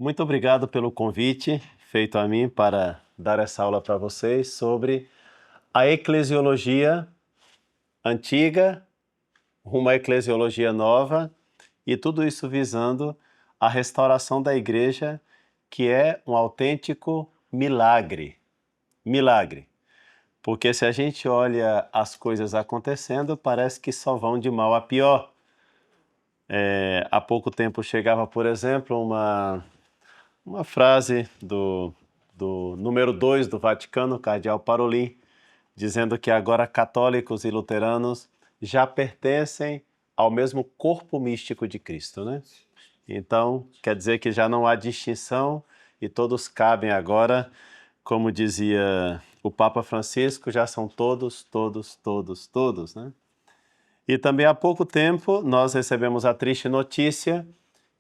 Muito obrigado pelo convite feito a mim para dar essa aula para vocês sobre a eclesiologia antiga rumo à eclesiologia nova e tudo isso visando a restauração da igreja, que é um autêntico milagre. Milagre. Porque se a gente olha as coisas acontecendo, parece que só vão de mal a pior. Há pouco tempo chegava, por exemplo, uma frase do número 2 do Vaticano, cardeal Parolin, dizendo que agora católicos e luteranos já pertencem ao mesmo corpo místico de Cristo, né? Então, quer dizer que já não há distinção e todos cabem agora, como dizia o Papa Francisco, já são todos, né? E também há pouco tempo nós recebemos a triste notícia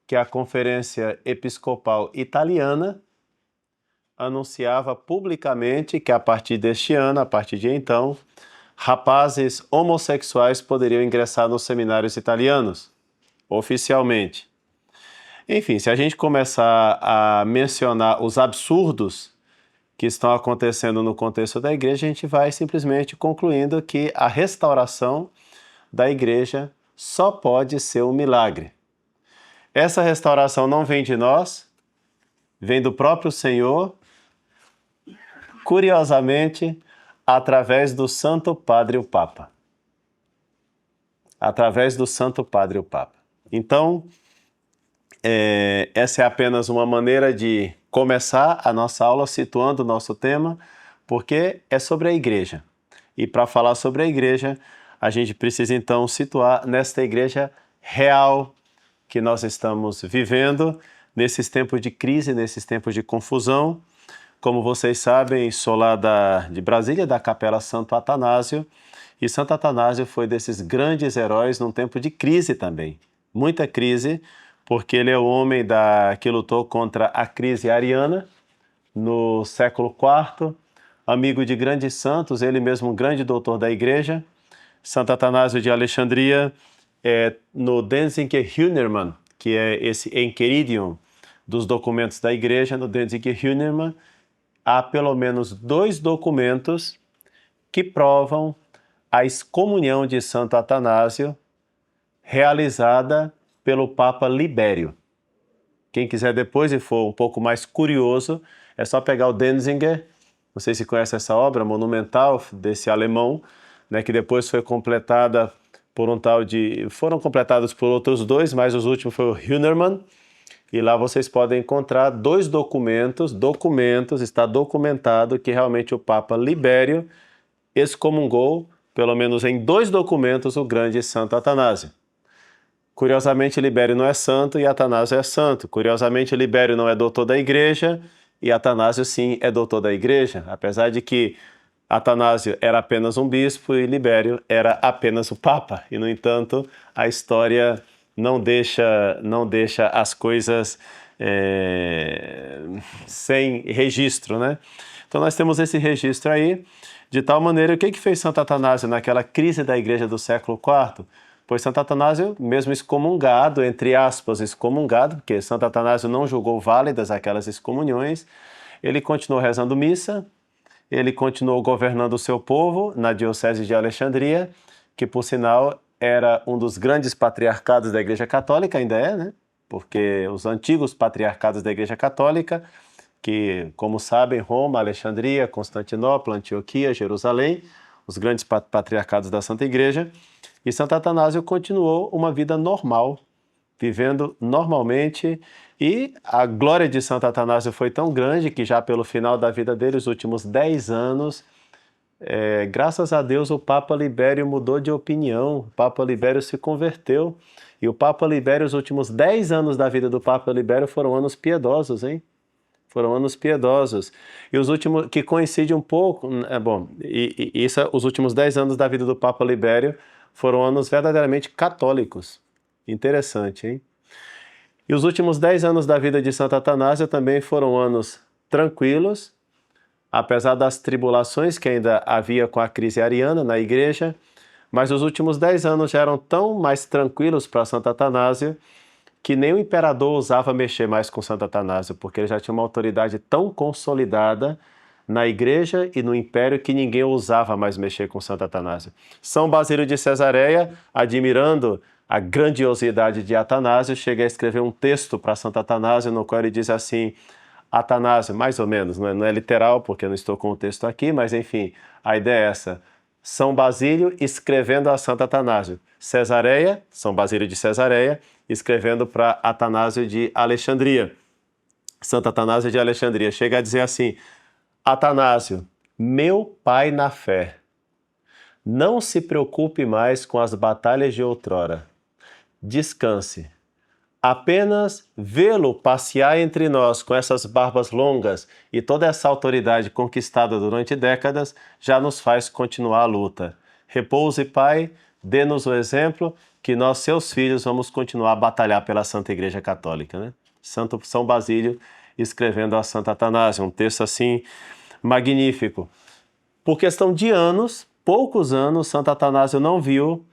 que a Conferência Episcopal Italiana anunciava publicamente que a partir deste ano, a partir de então, rapazes homossexuais poderiam ingressar nos seminários italianos, oficialmente. Enfim, se a gente começar a mencionar os absurdos que estão acontecendo no contexto da igreja, a gente vai simplesmente concluindo que a restauração da igreja só pode ser um milagre. Essa restauração não vem de nós, vem do próprio Senhor, curiosamente, através do Santo Padre o Papa. Através do Santo Padre o Papa. Então, essa é apenas uma maneira de começar a nossa aula situando o nosso tema, porque é sobre a igreja. E para falar sobre a igreja, a gente precisa então situar nesta igreja real que nós estamos vivendo, nesses tempos de crise, nesses tempos de confusão. Como vocês sabem, sou lá de Brasília, da Capela Santo Atanásio, e Santo Atanásio foi desses grandes heróis num tempo de crise também. Muita crise, porque ele é o homem que lutou contra a crise ariana no século IV, amigo de grandes santos, ele mesmo um grande doutor da igreja. Santo Atanásio de Alexandria, no Denzinger Hühnermann, que é esse Enchiridion dos documentos da igreja, no Denzinger Hühnermann, há pelo menos 2 documentos que provam a excomunhão de Santo Atanásio realizada pelo Papa Libério. Quem quiser depois e for um pouco mais curioso, é só pegar o Denzinger, não sei se conhece essa obra monumental desse alemão, né, que depois foi completada por um tal de... Foram completados por outros 2, mas os últimos foi o Hühnermann, e lá vocês podem encontrar 2 documentos, está documentado que realmente o Papa Libério excomungou, pelo menos em 2 documentos, o grande Santo Atanásio. Curiosamente, Libério não é santo e Atanásio é santo. Curiosamente, Libério não é doutor da igreja e Atanásio, sim, é doutor da igreja, apesar de que Atanásio era apenas um bispo e Libério era apenas o Papa. E, no entanto, a história não deixa as coisas sem registro, né? Então, nós temos esse registro aí, de tal maneira, o que fez Santo Atanásio naquela crise da igreja do século IV? Pois Santo Atanásio, mesmo excomungado, entre aspas, excomungado, porque Santo Atanásio não julgou válidas aquelas excomunhões, ele continuou rezando missa, ele continuou governando o seu povo na diocese de Alexandria, que por sinal era um dos grandes patriarcados da Igreja Católica, ainda é, né? Porque os antigos patriarcados da Igreja Católica, que, como sabem, Roma, Alexandria, Constantinopla, Antioquia, Jerusalém, os grandes patriarcados da Santa Igreja, e Santo Atanásio continuou uma vida normal, vivendo normalmente, e a glória de Santo Atanásio foi tão grande que já pelo final da vida dele, os últimos 10 anos, graças a Deus o Papa Libério mudou de opinião, o Papa Libério se converteu, e o Papa Libério, os últimos 10 anos da vida do Papa Libério foram anos piedosos, hein? Foram anos piedosos. E os últimos, que coincide um pouco, os últimos 10 anos da vida do Papa Libério foram anos verdadeiramente católicos. Interessante, hein? E os últimos 10 anos da vida de Santo Atanásio também foram anos tranquilos, apesar das tribulações que ainda havia com a crise ariana na igreja, mas os últimos 10 anos já eram tão mais tranquilos para Santo Atanásio que nem o imperador ousava mexer mais com Santo Atanásio, porque ele já tinha uma autoridade tão consolidada na igreja e no império que ninguém ousava mais mexer com Santo Atanásio. São Basílio de Cesareia, admirando a grandiosidade de Atanásio, chega a escrever um texto para Santo Atanásio, no qual ele diz assim: Atanásio, mais ou menos, não é literal, porque eu não estou com o texto aqui, mas enfim, a ideia é essa. São Basílio escrevendo a Santo Atanásio. Cesareia, São Basílio de Cesareia, escrevendo para Atanásio de Alexandria. Santo Atanásio de Alexandria. Chega a dizer assim: Atanásio, meu pai na fé, não se preocupe mais com as batalhas de outrora. Descanse. Apenas vê-lo passear entre nós com essas barbas longas e toda essa autoridade conquistada durante décadas já nos faz continuar a luta. Repouse, Pai, dê-nos o exemplo que nós, seus filhos, vamos continuar a batalhar pela Santa Igreja Católica, né? Santo São Basílio escrevendo a Santo Atanásio, um texto assim magnífico. Por questão de anos, poucos anos, Santo Atanásio não viu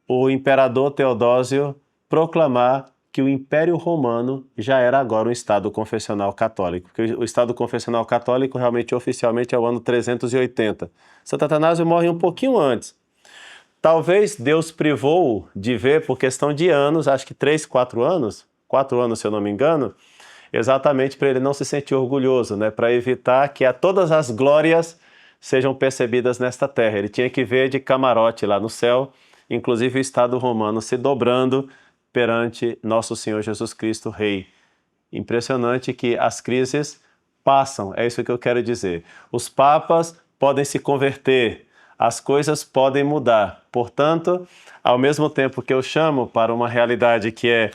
o imperador Teodósio proclamar que o Império Romano já era agora um Estado confessional católico, porque o Estado confessional católico realmente oficialmente é o ano 380. Santo Atanásio morre um pouquinho antes. Talvez Deus privou de ver por questão de anos, acho que 3, 4 anos, 4 anos se eu não me engano, exatamente para ele não se sentir orgulhoso, né? Para evitar que todas as glórias sejam percebidas nesta terra. Ele tinha que ver de camarote lá no céu, inclusive o Estado romano se dobrando perante nosso Senhor Jesus Cristo, Rei. Impressionante que as crises passam, é isso que eu quero dizer. Os papas podem se converter, as coisas podem mudar. Portanto, ao mesmo tempo que eu chamo para uma realidade que é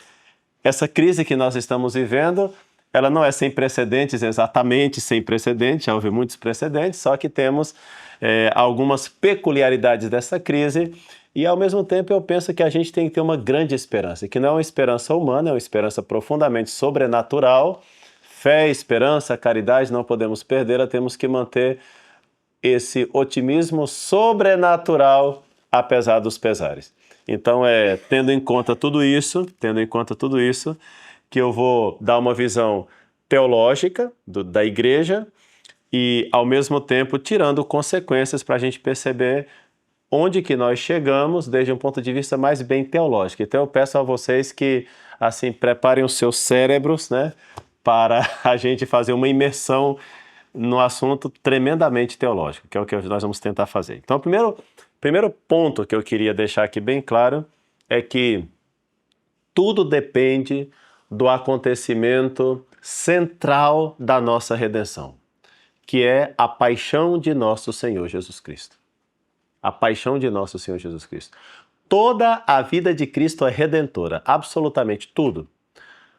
essa crise que nós estamos vivendo, ela não é sem precedentes, exatamente sem precedentes, já houve muitos precedentes, só que temos algumas peculiaridades dessa crise. E, ao mesmo tempo, eu penso que a gente tem que ter uma grande esperança, que não é uma esperança humana, é uma esperança profundamente sobrenatural. Fé, esperança, caridade, não podemos perdê-la, temos que manter esse otimismo sobrenatural, apesar dos pesares. Então, tendo em conta tudo isso, que eu vou dar uma visão teológica da igreja e, ao mesmo tempo, tirando consequências para a gente perceber onde que nós chegamos desde um ponto de vista mais bem teológico. Então eu peço a vocês que assim preparem os seus cérebros, né, para a gente fazer uma imersão no assunto tremendamente teológico, que é o que nós vamos tentar fazer. Então o primeiro ponto que eu queria deixar aqui bem claro é que tudo depende do acontecimento central da nossa redenção, que é a paixão de nosso Senhor Jesus Cristo. A paixão de nosso Senhor Jesus Cristo. Toda a vida de Cristo é redentora, absolutamente tudo.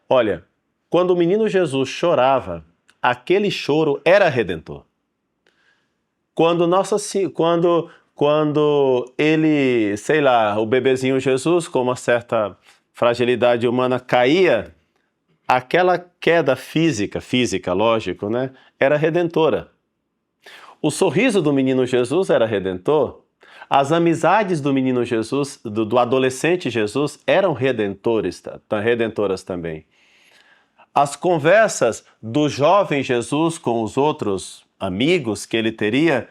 Olha, quando o menino Jesus chorava, aquele choro era redentor. Quando ele, sei lá, o bebezinho Jesus, com uma certa fragilidade humana, caía, aquela queda física, lógico, né, era redentora. O sorriso do menino Jesus era redentor. As amizades do menino Jesus, do adolescente Jesus, eram redentoras também. As conversas do jovem Jesus com os outros amigos que ele teria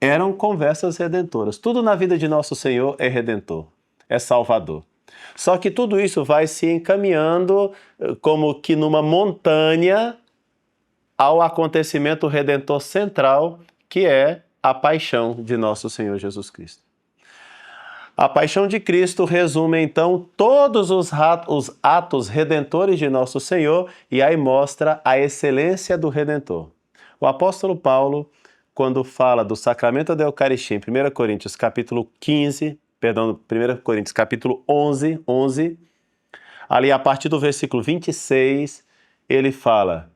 eram conversas redentoras. Tudo na vida de nosso Senhor é redentor, é salvador. Só que tudo isso vai se encaminhando como que numa montanha ao acontecimento redentor central, que é a paixão de nosso Senhor Jesus Cristo. A paixão de Cristo resume então todos os atos redentores de nosso Senhor e aí mostra a excelência do Redentor. O apóstolo Paulo, quando fala do sacramento da Eucaristia em 1 Coríntios capítulo 11, ali a partir do versículo 26, ele fala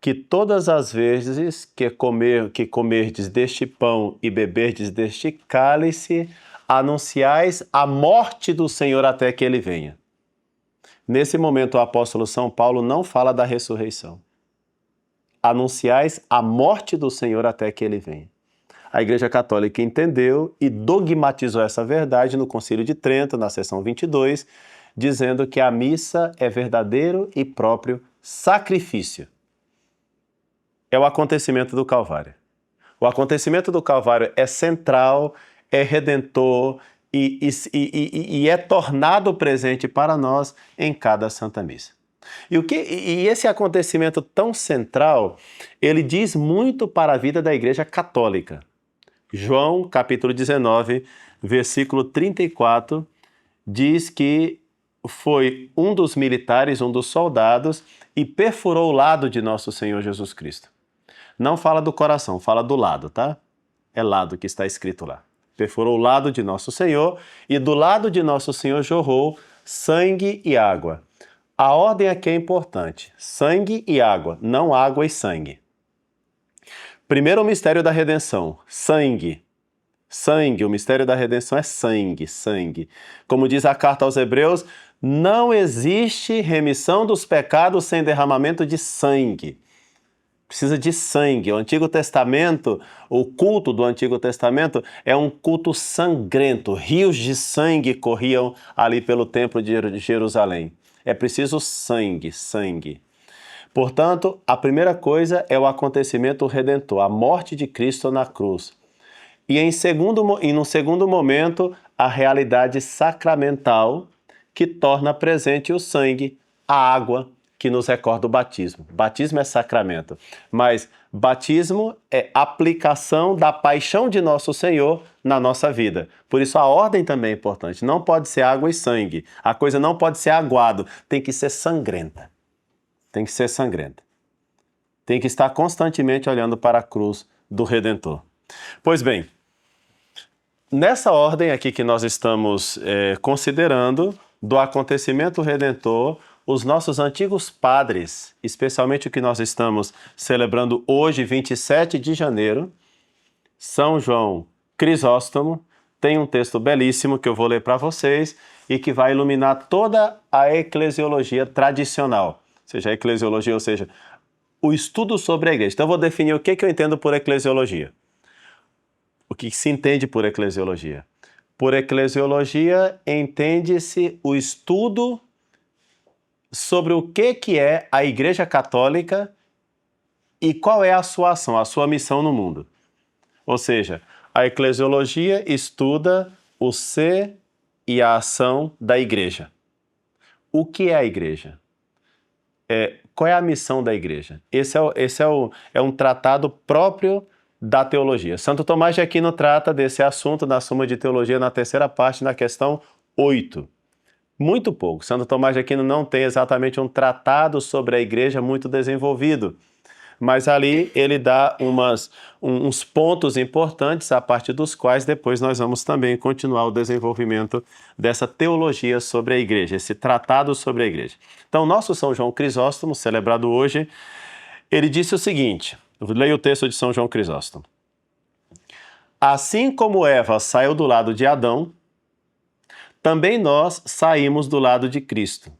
que todas as vezes que comerdes deste pão e beberdes deste cálice, anunciais a morte do Senhor até que ele venha. Nesse momento, o apóstolo São Paulo não fala da ressurreição. Anunciais a morte do Senhor até que ele venha. A Igreja Católica entendeu e dogmatizou essa verdade no Concílio de Trento, na seção 22, dizendo que a missa é verdadeiro e próprio sacrifício. É o acontecimento do Calvário. O acontecimento do Calvário é central, é redentor e é tornado presente para nós em cada Santa Missa. E esse acontecimento tão central, ele diz muito para a vida da Igreja Católica. João, capítulo 19, versículo 34, diz que foi um dos militares, um dos soldados, e perfurou o lado de nosso Senhor Jesus Cristo. Não fala do coração, fala do lado, tá? É lado que está escrito lá. Perfurou o lado de nosso Senhor, e do lado de nosso Senhor jorrou sangue e água. A ordem aqui é importante: sangue e água, não água e sangue. Primeiro, o mistério da redenção: sangue. Sangue, o mistério da redenção é sangue, sangue. Como diz a carta aos Hebreus, não existe remissão dos pecados sem derramamento de sangue. Precisa de sangue. O Antigo Testamento, o culto do Antigo Testamento é um culto sangrento. Rios de sangue corriam ali pelo templo de Jerusalém. É preciso sangue, sangue. Portanto, a primeira coisa é o acontecimento redentor, a morte de Cristo na cruz. E num segundo momento, a realidade sacramental que torna presente o sangue, a água, que nos recorda o batismo. Batismo é sacramento, mas batismo é aplicação da paixão de nosso Senhor na nossa vida. Por isso a ordem também é importante. Não pode ser água e sangue. A coisa não pode ser aguado, tem que ser sangrenta. Tem que ser sangrenta. Tem que estar constantemente olhando para a cruz do Redentor. Pois bem, nessa ordem aqui que nós estamos considerando, do acontecimento redentor, os nossos antigos padres, especialmente o que nós estamos celebrando hoje, 27 de janeiro, São João Crisóstomo, tem um texto belíssimo que eu vou ler para vocês e que vai iluminar toda a eclesiologia tradicional, seja a eclesiologia, ou seja, o estudo sobre a igreja. Então eu vou definir o que eu entendo por eclesiologia. O que se entende por eclesiologia? Por eclesiologia, entende-se o estudo sobre o que é a Igreja Católica e qual é a sua ação, a sua missão no mundo. Ou seja, a eclesiologia estuda o ser e a ação da Igreja. O que é a Igreja? Qual é a missão da Igreja? Esse é um tratado próprio da teologia. Santo Tomás de Aquino trata desse assunto na Suma de Teologia, na terceira parte, na questão 8. Muito pouco. Santo Tomás de Aquino não tem exatamente um tratado sobre a igreja muito desenvolvido, mas ali ele dá uns pontos importantes, a partir dos quais depois nós vamos também continuar o desenvolvimento dessa teologia sobre a igreja, esse tratado sobre a igreja. Então, nosso São João Crisóstomo, celebrado hoje, ele disse o seguinte, leia o texto de São João Crisóstomo. Assim como Eva saiu do lado de Adão, também nós saímos do lado de Cristo.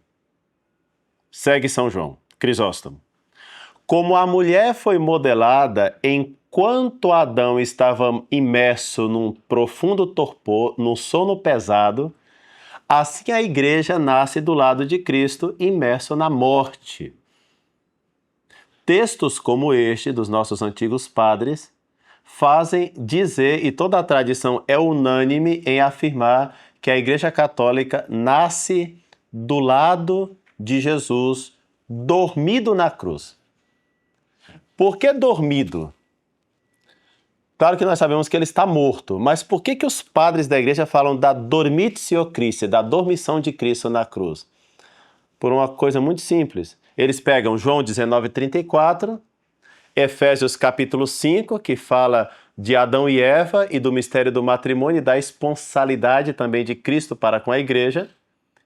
Segue São João Crisóstomo. Como a mulher foi modelada enquanto Adão estava imerso num profundo torpor, num sono pesado, assim a igreja nasce do lado de Cristo, imerso na morte. Textos como este dos nossos antigos padres fazem dizer, e toda a tradição é unânime em afirmar, que a Igreja Católica nasce do lado de Jesus, dormido na cruz. Por que dormido? Claro que nós sabemos que ele está morto, mas por que os padres da Igreja falam da dormitio Christi, da dormição de Cristo na cruz? Por uma coisa muito simples. Eles pegam João 19:34, Efésios capítulo 5, que fala de Adão e Eva e do mistério do matrimônio e da esponsalidade também de Cristo para com a igreja,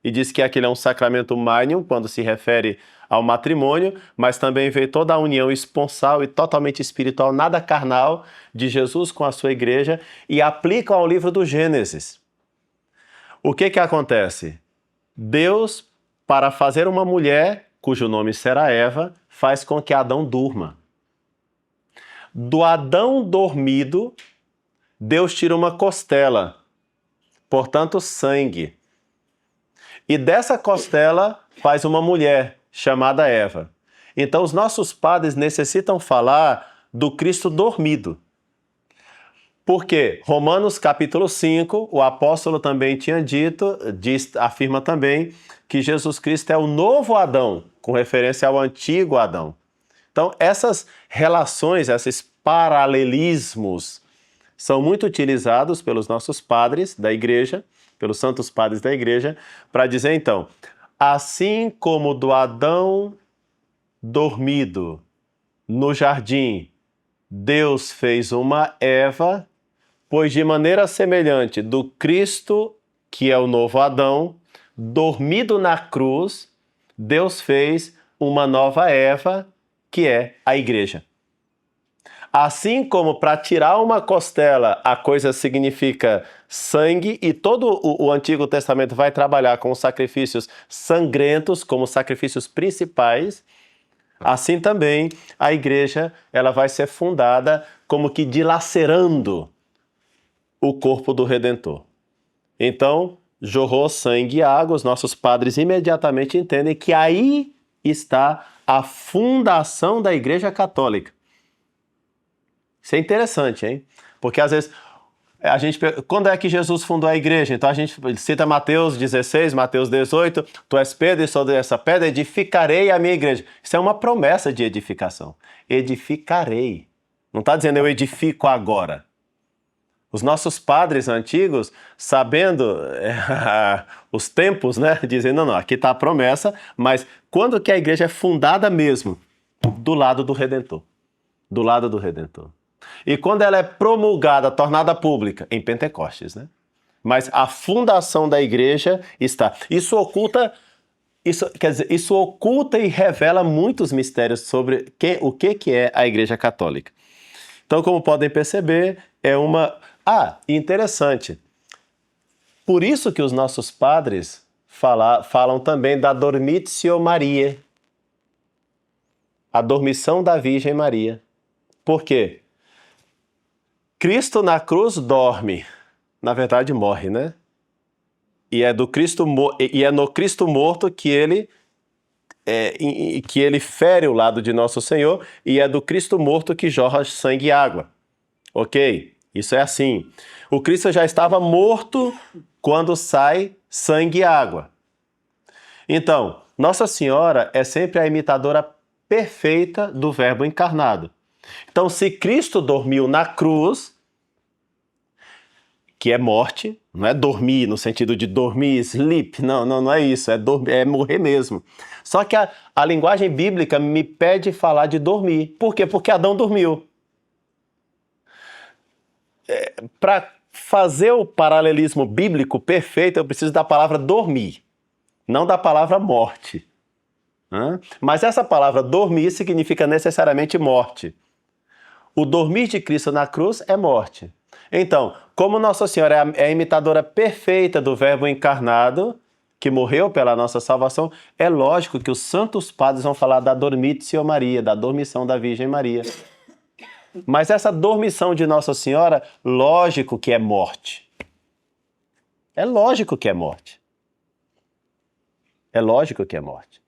e diz que aquele é um sacramento magnum quando se refere ao matrimônio, mas também vê toda a união esponsal e totalmente espiritual, nada carnal, de Jesus com a sua igreja, e aplicam ao livro do Gênesis. O que acontece? Deus, para fazer uma mulher, cujo nome será Eva, faz com que Adão durma. Do Adão dormido, Deus tira uma costela, portanto sangue. E dessa costela faz uma mulher chamada Eva. Então, os nossos padres necessitam falar do Cristo dormido. Porque Romanos capítulo 5, o apóstolo também tinha dito, afirma também, que Jesus Cristo é o novo Adão, com referência ao antigo Adão. Então, essas relações, esses paralelismos, são muito utilizados pelos nossos padres da igreja, pelos santos padres da igreja, para dizer então, assim como do Adão dormido no jardim, Deus fez uma Eva, pois de maneira semelhante do Cristo, que é o novo Adão, dormido na cruz, Deus fez uma nova Eva, que é a igreja. Assim como para tirar uma costela a coisa significa sangue, e todo o Antigo Testamento vai trabalhar com sacrifícios sangrentos como sacrifícios principais, assim também a igreja ela vai ser fundada como que dilacerando o corpo do Redentor. Então, jorrou sangue e água, os nossos padres imediatamente entendem que aí está a fundação da Igreja Católica. Isso é interessante, hein? Porque às vezes quando é que Jesus fundou a igreja? Então a gente cita Mateus 16, Mateus 18, tu és Pedro e sobre essa pedra edificarei a minha igreja. Isso é uma promessa de edificação. Edificarei. Não está dizendo eu edifico agora. Os nossos padres antigos, sabendo os tempos, né? Dizendo, não, aqui está a promessa, mas quando que a igreja é fundada mesmo? Do lado do Redentor. Do lado do Redentor. E quando ela é promulgada, tornada pública, em Pentecostes, né? Mas a fundação da igreja está. Isso oculta e revela muitos mistérios sobre o que é a Igreja Católica. Então, como podem perceber, é uma... interessante. Por isso que os nossos padres falam também da Dormitio Mariae, a dormição da Virgem Maria. Por quê? Cristo na cruz dorme, na verdade morre, né? E é no Cristo morto que ele fere o lado de nosso Senhor, e é do Cristo morto que jorra sangue e água. Ok? Isso é assim. O Cristo já estava morto quando sai sangue e água. Então, Nossa Senhora é sempre a imitadora perfeita do Verbo encarnado. Então, se Cristo dormiu na cruz, que é morte, não é dormir no sentido de dormir, sleep, não é isso, é morrer mesmo. Só que a linguagem bíblica me pede falar de dormir. Por quê? Porque Adão dormiu. Para fazer o paralelismo bíblico perfeito, eu preciso da palavra dormir, não da palavra morte. Mas essa palavra dormir significa necessariamente morte. O dormir de Cristo na cruz é morte. Então, como Nossa Senhora é a imitadora perfeita do Verbo encarnado, que morreu pela nossa salvação, é lógico que os santos padres vão falar da Dormitio Maria, da dormição da Virgem Maria. Mas essa dormição de Nossa Senhora, lógico que é morte. É lógico que é morte. É lógico que é morte.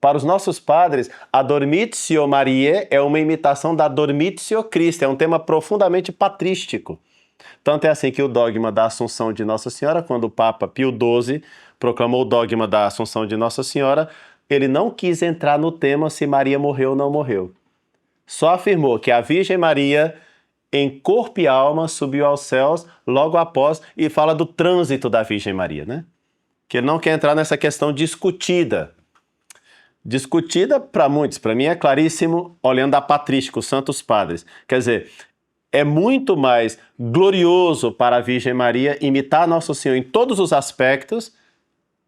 Para os nossos padres, a Dormitio Mariae é uma imitação da Dormitio Christi, é um tema profundamente patrístico. Tanto é assim que o dogma da Assunção de Nossa Senhora, quando o Papa Pio XII proclamou o dogma da Assunção de Nossa Senhora, ele não quis entrar no tema se Maria morreu ou não morreu. Só afirmou que a Virgem Maria, em corpo e alma, subiu aos céus logo após, e fala do trânsito da Virgem Maria, né? Que ele não quer entrar nessa questão discutida. Discutida para muitos, para mim é claríssimo, olhando a patrística, os santos padres. Quer dizer, é muito mais glorioso para a Virgem Maria imitar Nosso Senhor em todos os aspectos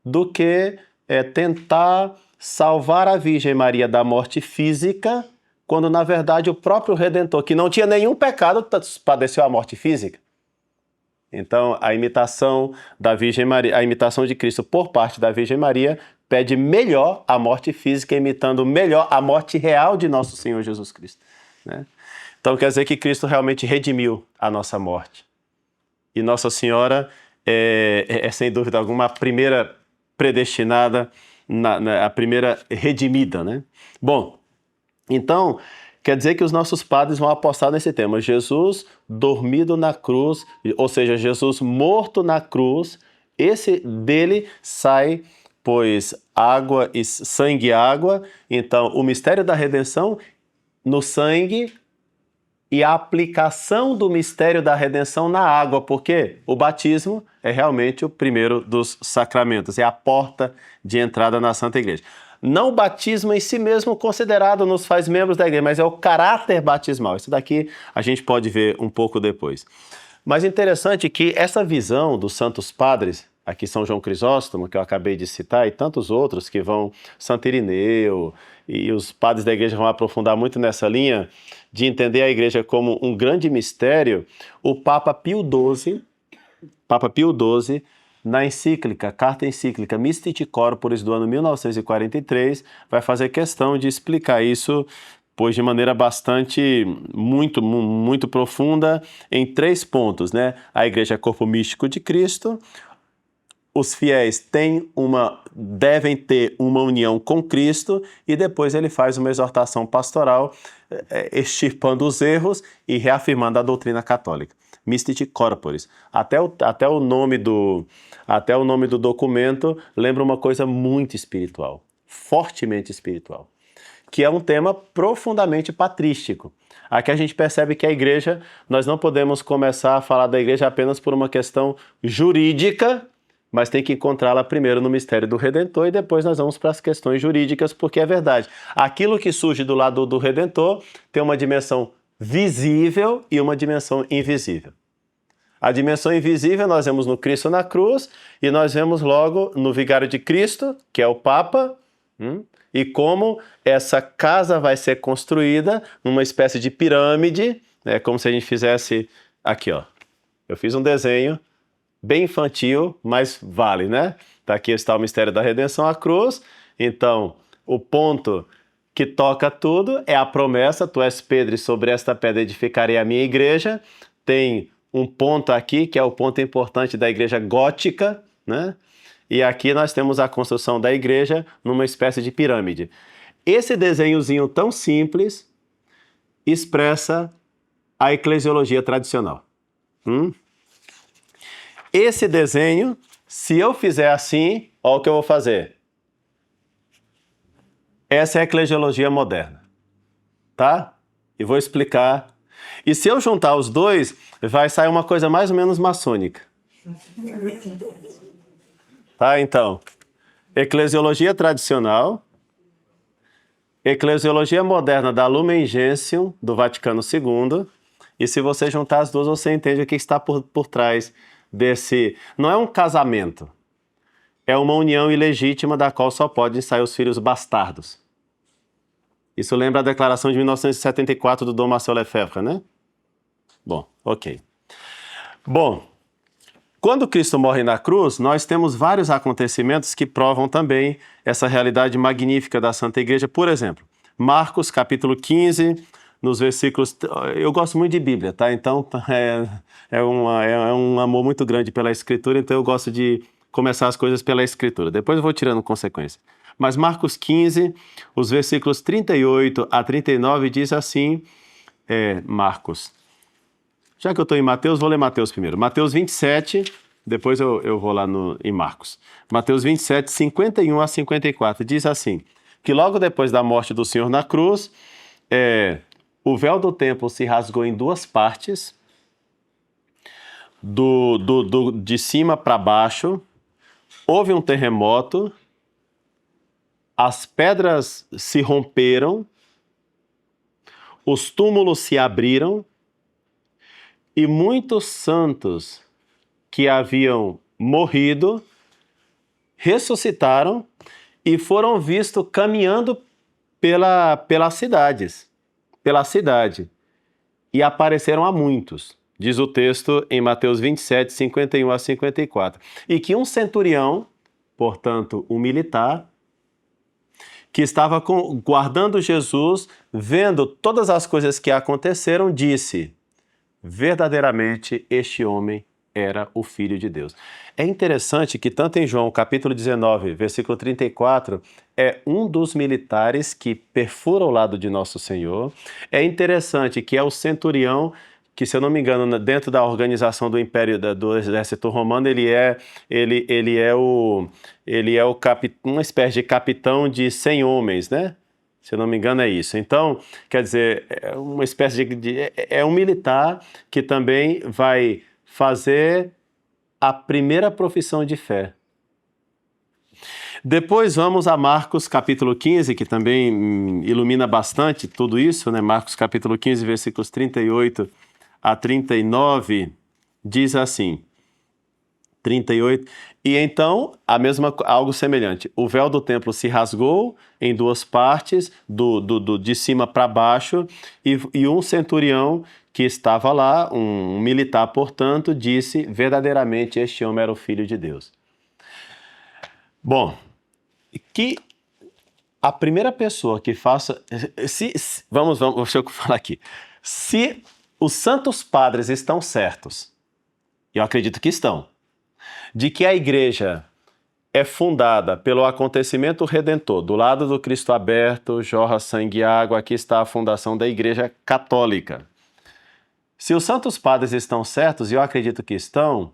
do que tentar salvar a Virgem Maria da morte física, quando na verdade o próprio Redentor, que não tinha nenhum pecado, padeceu a morte física. Então, a imitação da Virgem Maria, a imitação de Cristo por parte da Virgem Maria pede melhor a morte física, imitando melhor a morte real de nosso Senhor Jesus Cristo, né? Então, quer dizer que Cristo realmente redimiu a nossa morte. E Nossa Senhora sem dúvida alguma, a primeira predestinada, a primeira redimida, né? Bom, então, quer dizer que os nossos padres vão apostar nesse tema, Jesus dormido na cruz, ou seja, Jesus morto na cruz, esse dele sai, pois, água e sangue e água, então o mistério da redenção no sangue e a aplicação do mistério da redenção na água, porque o batismo é realmente o primeiro dos sacramentos, é a porta de entrada na Santa Igreja. Não o batismo em si mesmo considerado nos faz membros da igreja, mas é o caráter batismal. Isso daqui a gente pode ver um pouco depois. Mas interessante que essa visão dos santos padres, aqui São João Crisóstomo, que eu acabei de citar, e tantos outros que vão, Santo Irineu, e os padres da igreja vão aprofundar muito nessa linha de entender a igreja como um grande mistério, o Papa Pio XII, na encíclica, carta encíclica Mystici Corporis do ano 1943, vai fazer questão de explicar isso, pois de maneira bastante, muito profunda, em 3 pontos, né? A igreja é corpo místico de Cristo, os fiéis devem ter uma união com Cristo, e depois ele faz uma exortação pastoral, extirpando os erros e reafirmando a doutrina católica. Mystici Corporis. Até o nome do documento lembra uma coisa muito espiritual, fortemente espiritual, que é um tema profundamente patrístico. Aqui a gente percebe que a igreja, nós não podemos começar a falar da igreja apenas por uma questão jurídica, mas tem que encontrá-la primeiro no mistério do Redentor e depois nós vamos para as questões jurídicas, porque é verdade. Aquilo que surge do lado do Redentor tem uma dimensão visível e uma dimensão invisível. A dimensão invisível nós vemos no Cristo na cruz e nós vemos logo no Vigário de Cristo, que é o Papa, e como essa casa vai ser construída numa espécie de pirâmide, como se a gente fizesse aqui, ó. Eu fiz um desenho bem infantil, mas vale, né? Aqui está o mistério da redenção, a cruz. Então, o ponto que toca tudo é a promessa, tu és Pedro e sobre esta pedra edificarei a minha igreja. Tem um ponto aqui, que é o ponto importante da igreja gótica, né? E aqui nós temos a construção da igreja numa espécie de pirâmide. Esse desenhozinho tão simples expressa a eclesiologia tradicional. Esse desenho, se eu fizer assim, olha o que eu vou fazer. Essa é a eclesiologia moderna, tá? E vou explicar. E se eu juntar os dois, vai sair uma coisa mais ou menos maçônica. Tá, então, eclesiologia tradicional, eclesiologia moderna da Lumen Gentium, do Vaticano II, e se você juntar as duas, você entende o que está por trás desse... Não é um casamento, é uma união ilegítima da qual só podem sair os filhos bastardos. Isso lembra a declaração de 1974 do Dom Marcel Lefebvre, né? Bom, ok. Bom, quando Cristo morre na cruz, nós temos vários acontecimentos que provam também essa realidade magnífica da Santa Igreja. Por exemplo, Marcos capítulo 15, nos versículos... Eu gosto muito de Bíblia, tá? Então é um amor muito grande pela Escritura, então eu gosto de começar as coisas pela Escritura. Depois eu vou tirando consequência. Mas Marcos 15, os versículos 38 a 39 diz assim, Marcos... Já que eu estou em Mateus, vou ler Mateus primeiro. Mateus 27, depois eu vou lá em Marcos. Mateus 27, 51 a 54, diz assim, que logo depois da morte do Senhor na cruz, o véu do templo se rasgou em 2 partes, de cima para baixo, houve um terremoto, as pedras se romperam, os túmulos se abriram, e muitos santos que haviam morrido ressuscitaram e foram vistos caminhando pela cidade, e apareceram a muitos, diz o texto em Mateus 27, 51 a 54. E que um centurião, portanto um militar, que estava guardando Jesus, vendo todas as coisas que aconteceram, disse: verdadeiramente este homem era o Filho de Deus. É interessante que tanto em João capítulo 19, versículo 34, é um dos militares que perfura o lado de Nosso Senhor. É interessante que é o centurião que, se eu não me engano, dentro da organização do Império do Exército Romano, ele é uma espécie de capitão de 100 homens, né? Se eu não me engano, é isso. Então, quer dizer, é uma espécie é um militar que também vai fazer a primeira profissão de fé. Depois vamos a Marcos capítulo 15, que também ilumina bastante tudo isso, né? Marcos capítulo 15, versículos 38 a 39, diz assim, 38, e então algo semelhante. O véu do templo se rasgou em duas partes, de cima para baixo, e um centurião que estava lá, um militar, portanto, disse, verdadeiramente este homem era o Filho de Deus. Bom, que a primeira pessoa que faça... Vamos, deixa eu falar aqui. Se os santos padres estão certos, eu acredito que estão, de que a igreja é fundada pelo acontecimento redentor, do lado do Cristo aberto, jorra sangue e água, aqui está a fundação da Igreja Católica. Se os santos padres estão certos, e eu acredito que estão,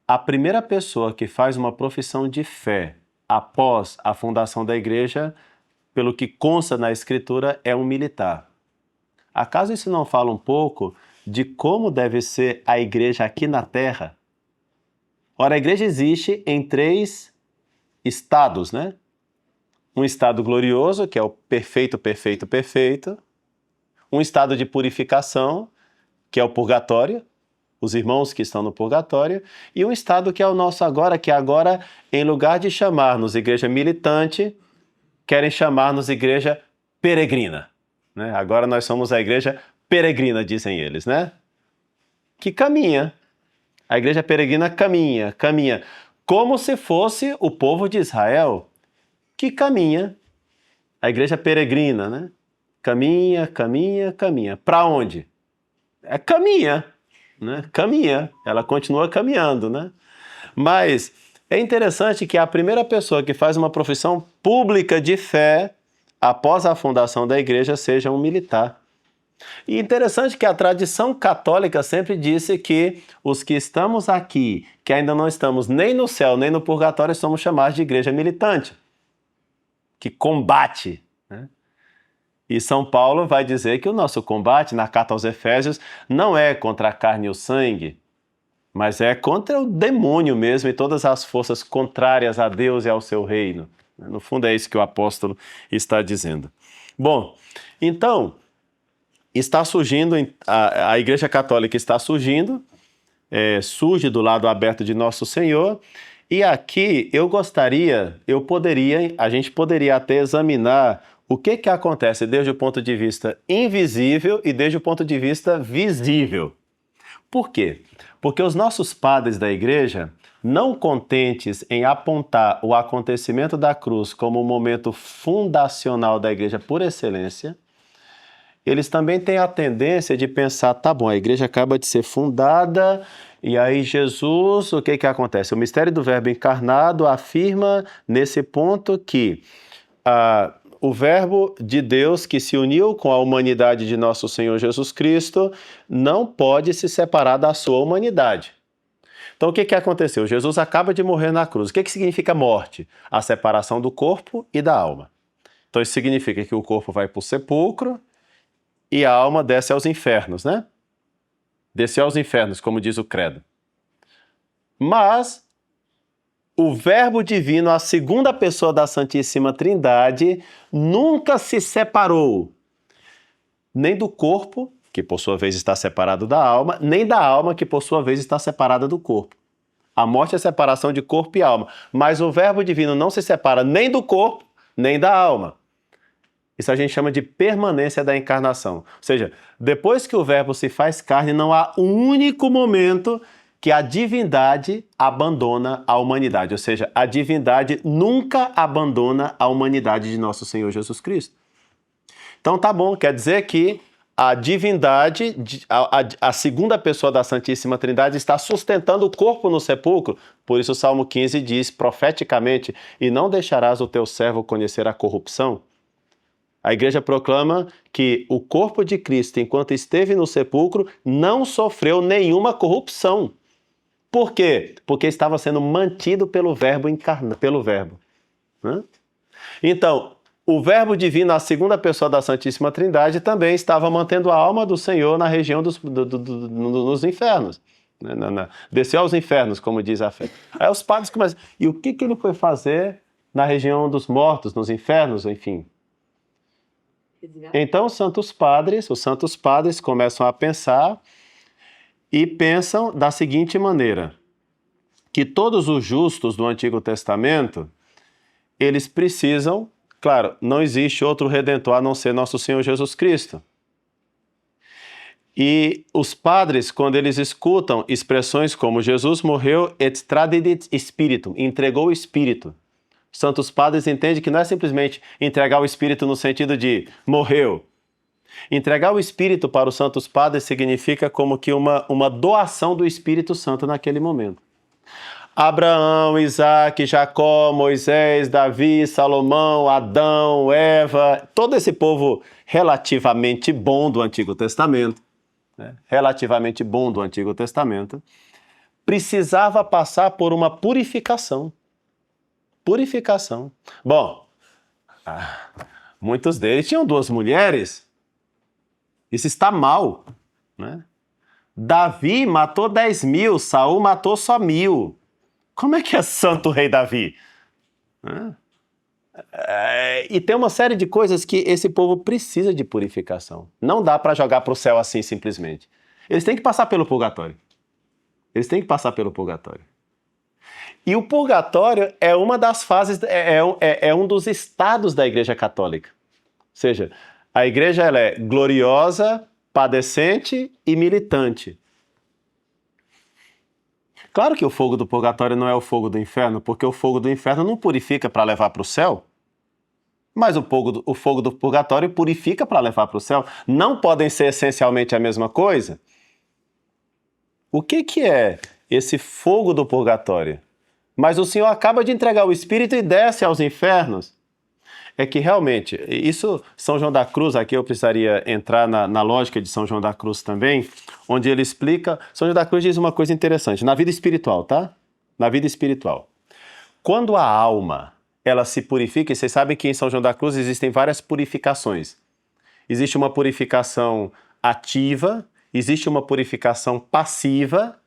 a primeira pessoa que faz uma profissão de fé após a fundação da igreja, pelo que consta na Escritura, é um militar. Acaso isso não fala um pouco de como deve ser a igreja aqui na Terra? Ora, a igreja existe em 3 estados, né? Um estado glorioso, que é o perfeito, perfeito, perfeito. Um estado de purificação, que é o purgatório, os irmãos que estão no purgatório. E um estado que é o nosso agora, que agora, em lugar de chamar-nos igreja militante, querem chamar-nos igreja peregrina, né? Agora nós somos a igreja peregrina, dizem eles, né? Que caminha. A igreja peregrina caminha, como se fosse o povo de Israel, que caminha. A igreja peregrina, né? Caminha, caminha, caminha. Para onde? Caminha, né? Caminha. Ela continua caminhando, né? Mas é interessante que a primeira pessoa que faz uma profissão pública de fé após a fundação da igreja seja um militar. E interessante que a tradição católica sempre disse que os que estamos aqui, que ainda não estamos nem no céu nem no purgatório, somos chamados de igreja militante, que combate, né? E São Paulo vai dizer que o nosso combate, na carta aos Efésios, não é contra a carne e o sangue, mas é contra o demônio mesmo e todas as forças contrárias a Deus e ao seu reino. No fundo é isso que o apóstolo está dizendo. Bom, então... está surgindo, a Igreja Católica está surgindo, surge do lado aberto de Nosso Senhor, e aqui a gente poderia até examinar o que acontece desde o ponto de vista invisível e desde o ponto de vista visível. Por quê? Porque os nossos padres da Igreja, não contentes em apontar o acontecimento da cruz como o momento fundacional da Igreja por excelência, eles também têm a tendência de pensar, tá bom, a igreja acaba de ser fundada, e aí Jesus, o que acontece? O mistério do Verbo encarnado afirma nesse ponto que o Verbo de Deus que se uniu com a humanidade de nosso Senhor Jesus Cristo não pode se separar da sua humanidade. Então o que aconteceu? Jesus acaba de morrer na cruz. O que significa morte? A separação do corpo e da alma. Então isso significa que o corpo vai para o sepulcro, e a alma desce aos infernos, né? Desceu aos infernos, como diz o credo. Mas o Verbo divino, a segunda pessoa da Santíssima Trindade, nunca se separou nem do corpo, que por sua vez está separado da alma, nem da alma, que por sua vez está separada do corpo. A morte é a separação de corpo e alma, mas o Verbo divino não se separa nem do corpo, nem da alma. Isso a gente chama de permanência da encarnação. Ou seja, depois que o Verbo se faz carne, não há um único momento que a divindade abandona a humanidade. Ou seja, a divindade nunca abandona a humanidade de nosso Senhor Jesus Cristo. Então tá bom, quer dizer que a divindade, a segunda pessoa da Santíssima Trindade está sustentando o corpo no sepulcro. Por isso o Salmo 15 diz profeticamente: e não deixarás o teu servo conhecer a corrupção. A igreja proclama que o corpo de Cristo, enquanto esteve no sepulcro, não sofreu nenhuma corrupção. Por quê? Porque estava sendo mantido pelo Verbo pelo Verbo. Então, o Verbo divino, a segunda pessoa da Santíssima Trindade, também estava mantendo a alma do Senhor na região nos infernos. Desceu aos infernos, como diz a fé. Aí os padres começam: e o que ele foi fazer na região dos mortos, nos infernos, enfim? Então os santos padres começam a pensar e pensam da seguinte maneira: que todos os justos do Antigo Testamento, eles precisam, claro, não existe outro Redentor a não ser nosso Senhor Jesus Cristo. E os padres, quando eles escutam expressões como Jesus morreu et tradidit spiritum, entregou o Espírito, santos padres entendem que não é simplesmente entregar o Espírito no sentido de morreu. Entregar o Espírito para os santos padres significa como que uma doação do Espírito Santo naquele momento. Abraão, Isaac, Jacó, Moisés, Davi, Salomão, Adão, Eva, todo esse povo relativamente bom do Antigo Testamento, relativamente bom do Antigo Testamento, precisava passar por uma purificação. Purificação. Bom, muitos deles tinham 2 mulheres. Isso está mal, né? Davi matou 10.000, Saul matou só 1.000. Como é que é santo rei Davi? E tem uma série de coisas que esse povo precisa de purificação. Não dá para jogar para o céu assim simplesmente. Eles têm que passar pelo purgatório. E o purgatório é uma das fases, é um dos estados da Igreja Católica. Ou seja, a Igreja ela é gloriosa, padecente e militante. Claro que o fogo do purgatório não é o fogo do inferno, porque o fogo do inferno não purifica para levar para o céu. Mas o fogo do purgatório purifica para levar para o céu. Não podem ser essencialmente a mesma coisa? O que é esse fogo do purgatório? Mas o Senhor acaba de entregar o Espírito e desce aos infernos. É que realmente, isso, São João da Cruz, aqui eu precisaria entrar na lógica de São João da Cruz também, onde ele explica, São João da Cruz diz uma coisa interessante, na vida espiritual, tá? Na vida espiritual. Quando a alma, ela se purifica, e vocês sabem que em São João da Cruz existem várias purificações. Existe uma purificação ativa, existe uma purificação passiva,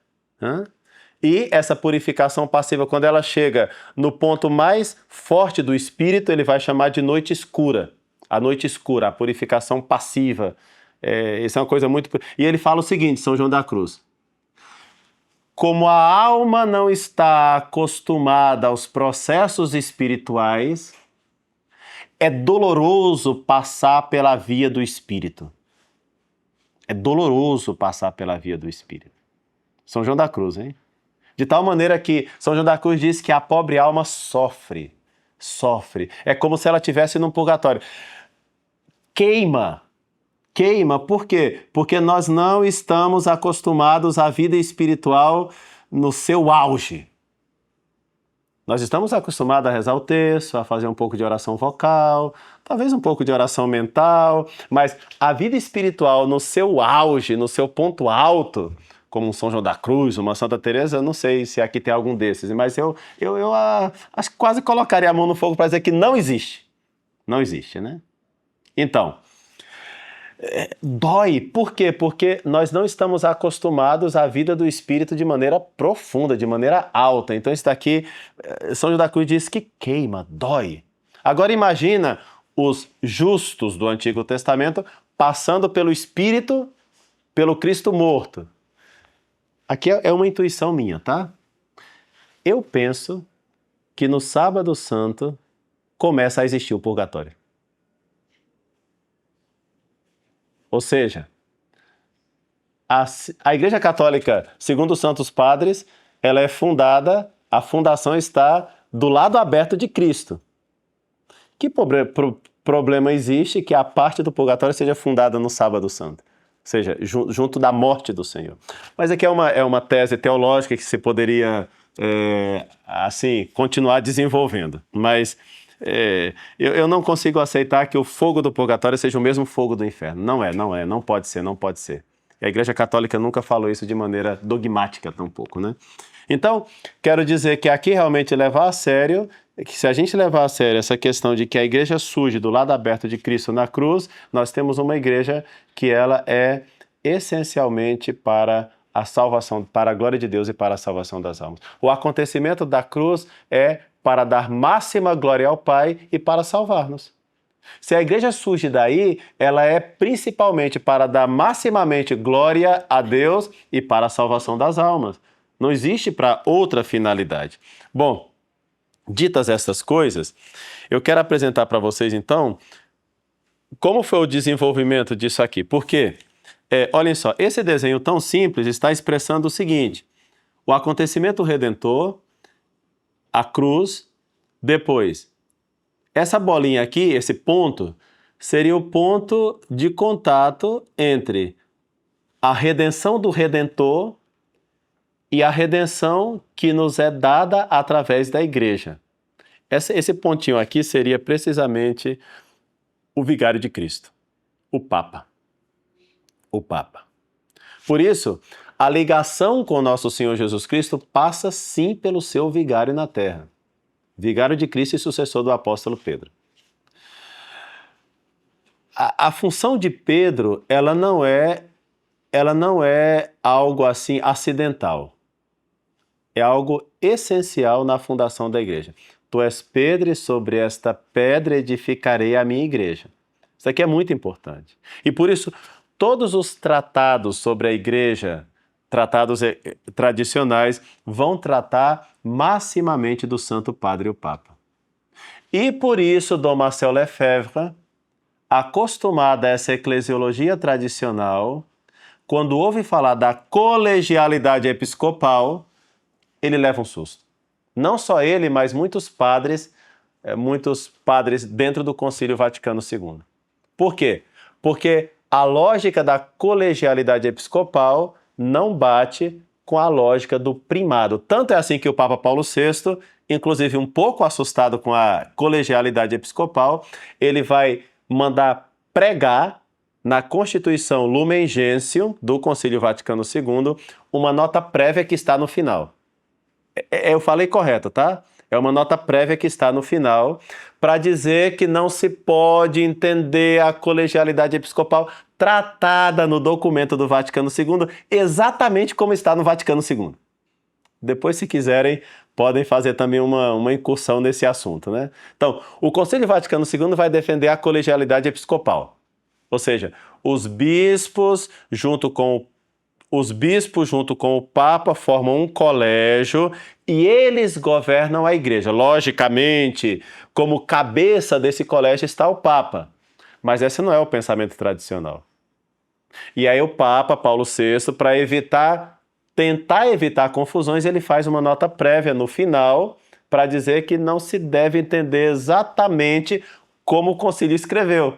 e essa purificação passiva, quando ela chega no ponto mais forte do espírito, ele vai chamar de noite escura. A noite escura, a purificação passiva. Isso é uma coisa muito... E ele fala o seguinte, São João da Cruz: como a alma não está acostumada aos processos espirituais, é doloroso passar pela via do espírito. É doloroso passar pela via do espírito. São João da Cruz, hein? De tal maneira que São João da Cruz diz que a pobre alma sofre. É como se ela estivesse num purgatório. Queima, por quê? Porque nós não estamos acostumados à vida espiritual no seu auge. Nós estamos acostumados a rezar o terço, a fazer um pouco de oração vocal, talvez um pouco de oração mental, mas a vida espiritual no seu auge, no seu ponto alto, como um São João da Cruz, uma Santa Teresa, eu não sei se aqui tem algum desses, mas eu acho que quase colocaria a mão no fogo para dizer que não existe. Não existe, né? Então, dói. Por quê? Porque nós não estamos acostumados à vida do Espírito de maneira profunda, de maneira alta. Então isso daqui, São João da Cruz diz que queima, dói. Agora imagina os justos do Antigo Testamento passando pelo Espírito, pelo Cristo morto. Aqui é uma intuição minha, tá? Eu penso que no Sábado Santo começa a existir o purgatório. Ou seja, a Igreja Católica, segundo os Santos Padres, ela é fundada, a fundação está do lado aberto de Cristo. Que problema existe que a parte do purgatório seja fundada no sábado santo, ou seja, junto da morte do Senhor. Mas aqui é uma tese teológica que se poderia, assim, continuar desenvolvendo, mas eu não consigo aceitar que o fogo do purgatório seja o mesmo fogo do inferno. Não pode ser, não pode ser. E a Igreja Católica nunca falou isso de maneira dogmática tampouco, né? Então, quero dizer que aqui realmente levar a sério, que se a gente levar a sério essa questão de que a igreja surge do lado aberto de Cristo na cruz, nós temos uma igreja que ela é essencialmente para a salvação, para a glória de Deus e para a salvação das almas. O acontecimento da cruz é para dar máxima glória ao Pai e para salvar-nos. Se a igreja surge daí, ela é principalmente para dar maximamente glória a Deus e para a salvação das almas. Não existe para outra finalidade. Bom, ditas essas coisas, eu quero apresentar para vocês então como foi o desenvolvimento disso aqui. Por quê? Olhem só, esse desenho tão simples está expressando o seguinte: o acontecimento redentor, a cruz, depois essa bolinha aqui, esse ponto, seria o ponto de contato entre a redenção do Redentor e a redenção que nos é dada através da igreja. Esse pontinho aqui seria precisamente o vigário de Cristo, o Papa. O Papa. Por isso, a ligação com o nosso Senhor Jesus Cristo passa sim pelo seu vigário na terra. Vigário de Cristo e sucessor do apóstolo Pedro. A função de Pedro, ela não é algo assim acidental. É algo essencial na fundação da igreja. Tu és Pedro e sobre esta pedra edificarei a minha igreja. Isso aqui é muito importante. E por isso, todos os tratados sobre a igreja, tratados tradicionais, vão tratar maximamente do Santo Padre e o Papa. E por isso, Dom Marcel Lefebvre, acostumado a essa eclesiologia tradicional, quando ouve falar da colegialidade episcopal, ele leva um susto. Não só ele, mas muitos padres dentro do Concílio Vaticano II. Por quê? Porque a lógica da colegialidade episcopal não bate com a lógica do primado. Tanto é assim que o Papa Paulo VI, inclusive um pouco assustado com a colegialidade episcopal, ele vai mandar pregar na Constituição Lumen Gentium do Concílio Vaticano II uma nota prévia que está no final. Eu falei correto, tá? É uma nota prévia que está no final para dizer que não se pode entender a colegialidade episcopal tratada no documento do Vaticano II exatamente como está no Vaticano II. Depois, se quiserem, podem fazer também uma incursão nesse assunto, né? Então, o Concílio Vaticano II vai defender a colegialidade episcopal. Ou seja, os bispos junto com o Papa formam um colégio e eles governam a igreja. Logicamente, como cabeça desse colégio está o Papa. Mas esse não é o pensamento tradicional. E aí o Papa Paulo VI, para tentar evitar confusões, ele faz uma nota prévia no final para dizer que não se deve entender exatamente como o concílio escreveu.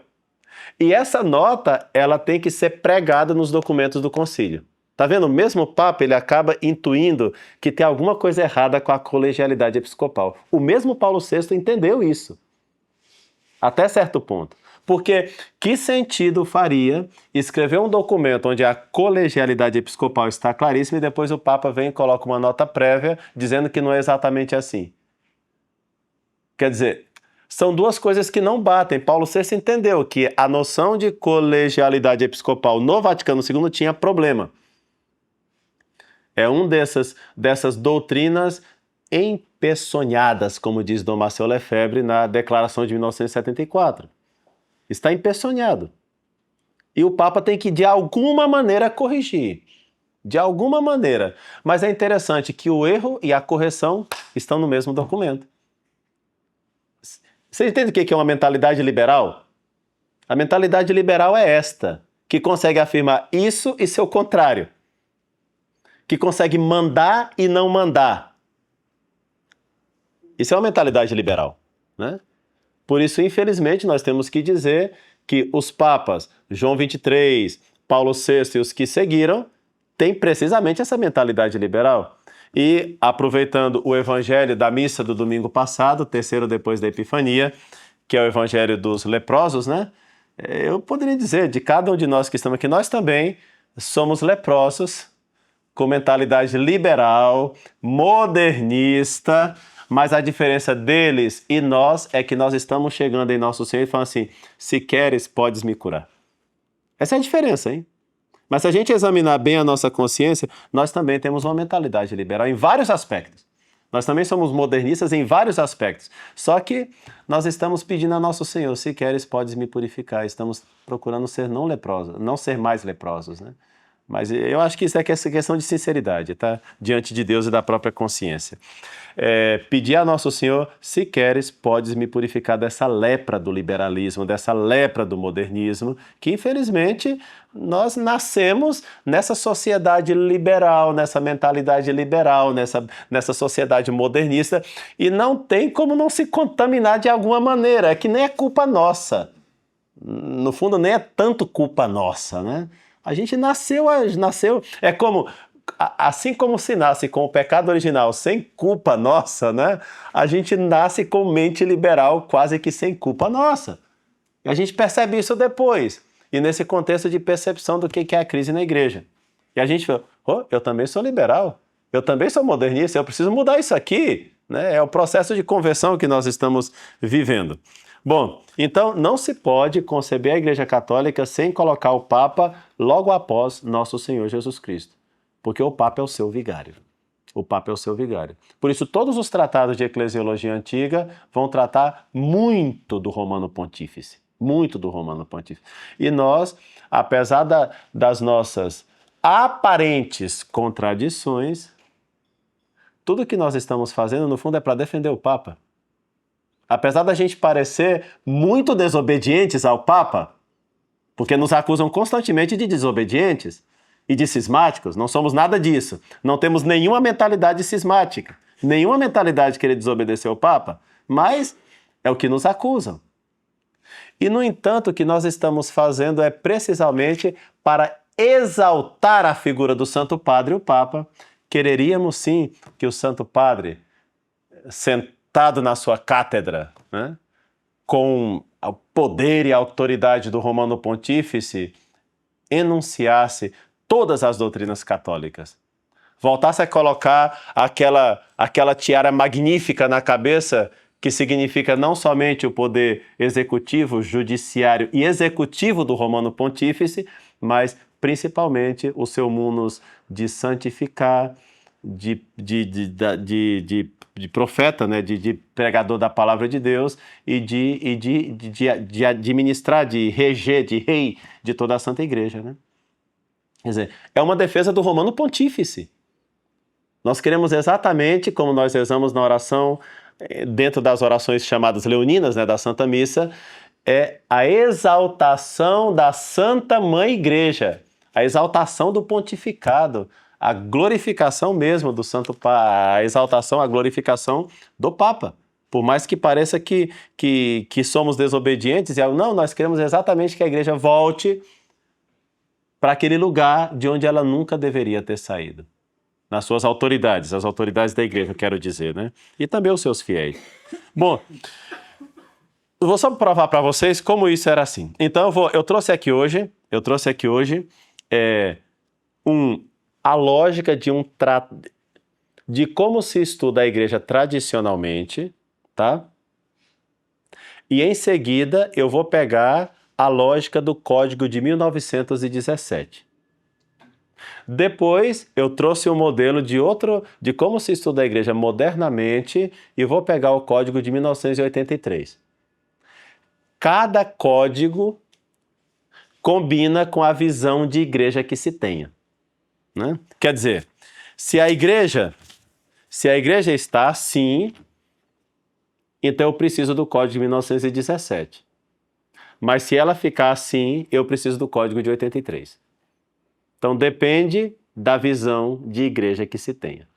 E essa nota, ela tem que ser pregada nos documentos do concílio. Tá vendo? O mesmo Papa, ele acaba intuindo que tem alguma coisa errada com a colegialidade episcopal. O mesmo Paulo VI entendeu isso. Até certo ponto. Porque que sentido faria escrever um documento onde a colegialidade episcopal está claríssima e depois o Papa vem e coloca uma nota prévia dizendo que não é exatamente assim? Quer dizer, são duas coisas que não batem. Paulo VI entendeu que a noção de colegialidade episcopal no Vaticano II tinha problema. É um dessas doutrinas empeçonhadas, como diz Dom Marcel Lefebvre na Declaração de 1974. Está empeçonhado. E o Papa tem que, de alguma maneira, corrigir. De alguma maneira. Mas é interessante que o erro e a correção estão no mesmo documento. Você entende o que é uma mentalidade liberal? A mentalidade liberal é esta, que consegue afirmar isso e seu contrário. Que consegue mandar e não mandar. Isso é uma mentalidade liberal, né? Por isso, infelizmente, nós temos que dizer que os papas, João XXIII, Paulo VI e os que seguiram, têm precisamente essa mentalidade liberal. E, aproveitando o evangelho da missa do domingo passado, terceiro depois da Epifania, que é o evangelho dos leprosos, né? Eu poderia dizer, de cada um de nós que estamos aqui, nós também somos leprosos, com mentalidade liberal, modernista, mas a diferença deles e nós é que nós estamos chegando em nosso Senhor e falando assim, se queres, podes me curar. Essa é a diferença, hein? Mas se a gente examinar bem a nossa consciência, nós também temos uma mentalidade liberal em vários aspectos. Nós também somos modernistas em vários aspectos. Só que nós estamos pedindo a nosso Senhor, se queres, podes me purificar. Estamos procurando ser não leprosos, não ser mais leprosos, né? Mas eu acho que isso é questão de sinceridade, tá? Diante de Deus e da própria consciência. Pedir a nosso Senhor, se queres, podes me purificar dessa lepra do liberalismo, dessa lepra do modernismo, que infelizmente nós nascemos nessa sociedade liberal, nessa mentalidade liberal, nessa sociedade modernista, e não tem como não se contaminar de alguma maneira, é que nem é culpa nossa. No fundo, nem é tanto culpa nossa, né? A gente nasceu, é como, assim como se nasce com o pecado original sem culpa nossa, né? A gente nasce com mente liberal quase que sem culpa nossa. E a gente percebe isso depois, e nesse contexto de percepção do que é a crise na igreja. E a gente fala, eu também sou liberal, eu também sou modernista, eu preciso mudar isso aqui, né? É o processo de conversão que nós estamos vivendo. Bom, então não se pode conceber a Igreja Católica sem colocar o Papa logo após nosso Senhor Jesus Cristo, porque o Papa é o seu vigário. O Papa é o seu vigário. Por isso, todos os tratados de eclesiologia antiga vão tratar muito do Romano Pontífice, muito do Romano Pontífice. E nós, apesar das nossas aparentes contradições, tudo que nós estamos fazendo, no fundo, é para defender o Papa. Apesar da gente parecer muito desobedientes ao Papa, porque nos acusam constantemente de desobedientes e de cismáticos, não somos nada disso. Não temos nenhuma mentalidade cismática, nenhuma mentalidade de querer desobedecer ao Papa, mas é o que nos acusam. E, no entanto, o que nós estamos fazendo é precisamente para exaltar a figura do Santo Padre, o Papa. Quereríamos sim que o Santo Padre, sentado na sua cátedra, né, com o poder e a autoridade do Romano Pontífice, enunciasse todas as doutrinas católicas. Voltasse a colocar aquela tiara magnífica na cabeça, que significa não somente o poder executivo, judiciário e executivo do Romano Pontífice, mas principalmente o seu munus de santificar, de profeta, né, de pregador da palavra de Deus e de administrar, de reger, de rei de toda a Santa Igreja, né? Quer dizer, é uma defesa do Romano Pontífice. Nós queremos exatamente, como nós rezamos na oração, dentro das orações chamadas leoninas, né, da Santa Missa, é a exaltação da Santa Mãe Igreja, a exaltação do pontificado, a glorificação mesmo do Santo Papa, a exaltação, a glorificação do Papa. Por mais que pareça que somos desobedientes, não, nós queremos exatamente que a Igreja volte para aquele lugar de onde ela nunca deveria ter saído. Nas suas autoridades, as autoridades da Igreja, eu quero dizer, né? E também os seus fiéis. Bom, eu vou só provar para vocês como isso era assim. Então eu trouxe aqui hoje a lógica de como se estuda a igreja tradicionalmente, tá? E em seguida eu vou pegar a lógica do Código de 1917. Depois eu trouxe um modelo de como se estuda a igreja modernamente e vou pegar o Código de 1983. Cada código combina com a visão de igreja que se tenha, né? Quer dizer, se a igreja está assim, então eu preciso do Código de 1917. Mas se ela ficar assim, eu preciso do Código de 83. Então depende da visão de igreja que se tenha,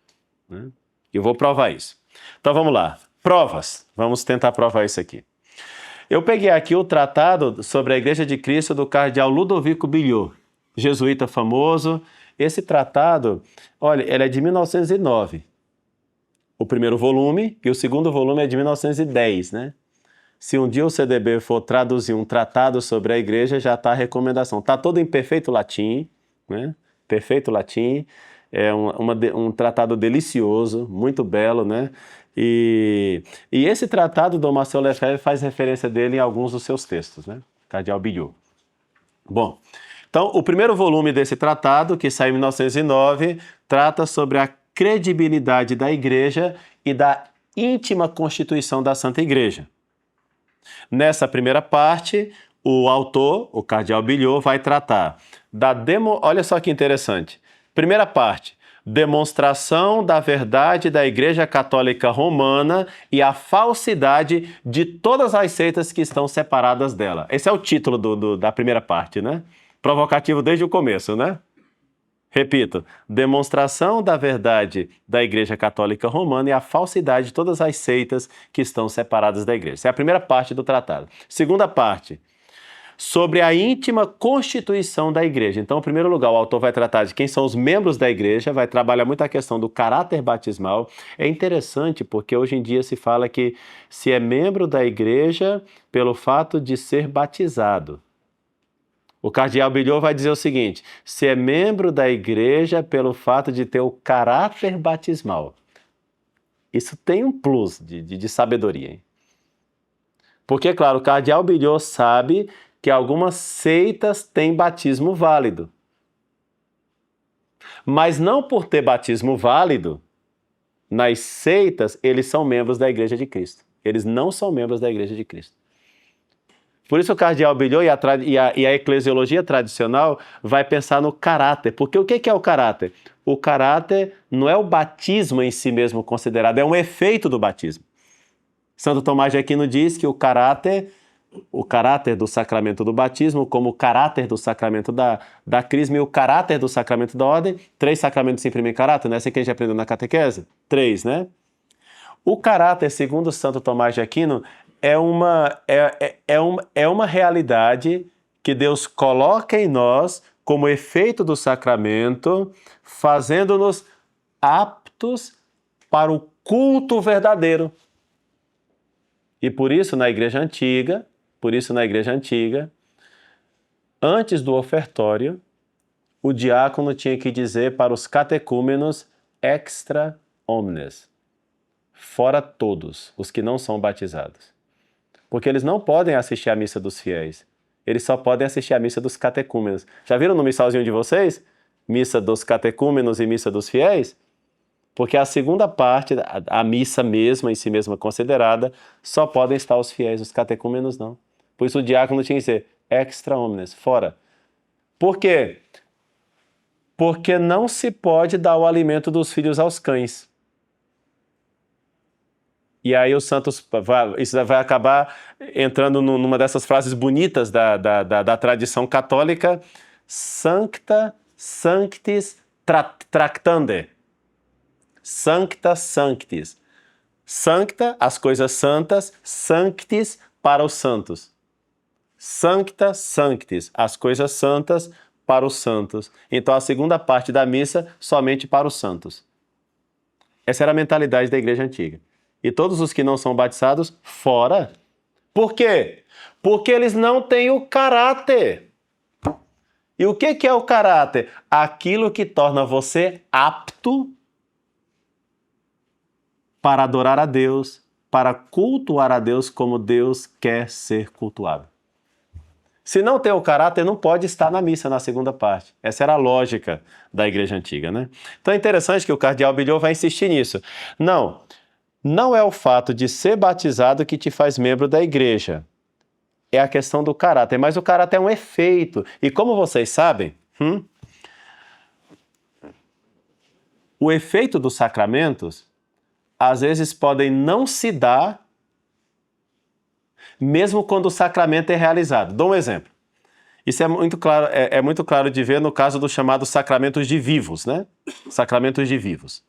né? Eu vou provar isso. Então vamos lá. Provas. Vamos tentar provar isso aqui. Eu peguei aqui o tratado sobre a Igreja de Cristo do cardeal Ludovico Billiot, jesuíta famoso. Esse tratado, olha, ele é de 1909. O primeiro volume, e o segundo volume é de 1910, né? Se um dia o CDB for traduzir um tratado sobre a igreja, já está a recomendação. Está todo em perfeito latim, né? Perfeito latim. É um tratado delicioso, muito belo, né? E esse tratado do Marcel Lefebvre faz referência dele em alguns dos seus textos, né? Cardeal Billiot. Bom, então o primeiro volume desse tratado, que saiu em 1909, trata sobre a credibilidade da igreja e da íntima constituição da Santa Igreja. Nessa primeira parte, o autor, o cardeal Billiot, vai tratar olha só que interessante. Primeira parte, demonstração da verdade da Igreja Católica Romana e a falsidade de todas as seitas que estão separadas dela. Esse é o título da primeira parte, né? Provocativo desde o começo, né? Repito, demonstração da verdade da Igreja Católica Romana e a falsidade de todas as seitas que estão separadas da Igreja. Essa é a primeira parte do tratado. Segunda parte, sobre a íntima constituição da Igreja. Então, em primeiro lugar, o autor vai tratar de quem são os membros da Igreja, vai trabalhar muito a questão do caráter batismal. É interessante porque hoje em dia se fala que se é membro da Igreja pelo fato de ser batizado. O cardeal Billiot vai dizer o seguinte: se é membro da igreja pelo fato de ter o caráter batismal. Isso tem um plus de sabedoria, hein? Porque, claro, o cardeal Billiot sabe que algumas seitas têm batismo válido. Mas não por ter batismo válido, nas seitas, eles são membros da Igreja de Cristo. Eles não são membros da Igreja de Cristo. Por isso o cardeal Billiot e a eclesiologia tradicional vai pensar no caráter. Porque o que é o caráter? O caráter não é o batismo em si mesmo considerado, é um efeito do batismo. Santo Tomás de Aquino diz que o caráter do sacramento do batismo, como o caráter do sacramento da crisma e o caráter do sacramento da ordem, 3 sacramentos imprimem caráter, né? Essa que a gente aprendeu na catequese? 3, né? O caráter, segundo Santo Tomás de Aquino, é uma realidade que Deus coloca em nós como efeito do sacramento, fazendo-nos aptos para o culto verdadeiro. E por isso na Igreja Antiga, antes do ofertório, o diácono tinha que dizer para os catecúmenos extra omnes, fora todos os que não são batizados. Porque eles não podem assistir à missa dos fiéis. Eles só podem assistir à missa dos catecúmenos. Já viram no missalzinho de vocês? Missa dos catecúmenos e missa dos fiéis? Porque a segunda parte, a missa mesma, em si mesma considerada, só podem estar os fiéis, os catecúmenos não. Por isso o diácono tinha que ser extra omnes, fora. Por quê? Porque não se pode dar o alimento dos filhos aos cães. E aí os santos, isso vai acabar entrando numa dessas frases bonitas da tradição católica, sancta sanctis tractande. Sancta sanctis. Sancta, as coisas santas, sanctis, para os santos. Sancta sanctis, as coisas santas para os santos. Então a segunda parte da missa, somente para os santos. Essa era a mentalidade da Igreja Antiga. E todos os que não são batizados, fora. Por quê? Porque eles não têm o caráter. E o que é o caráter? Aquilo que torna você apto para adorar a Deus, para cultuar a Deus como Deus quer ser cultuado. Se não tem o caráter, não pode estar na missa na segunda parte. Essa era a lógica da Igreja Antiga, né? Então é interessante que o cardeal Billiot vai insistir nisso. Não é o fato de ser batizado que te faz membro da igreja. É a questão do caráter, mas o caráter é um efeito. E como vocês sabem, o efeito dos sacramentos, às vezes, podem não se dar, mesmo quando o sacramento é realizado. Dou um exemplo. Isso é muito claro de ver no caso dos chamados sacramentos de vivos, né? Sacramentos de vivos.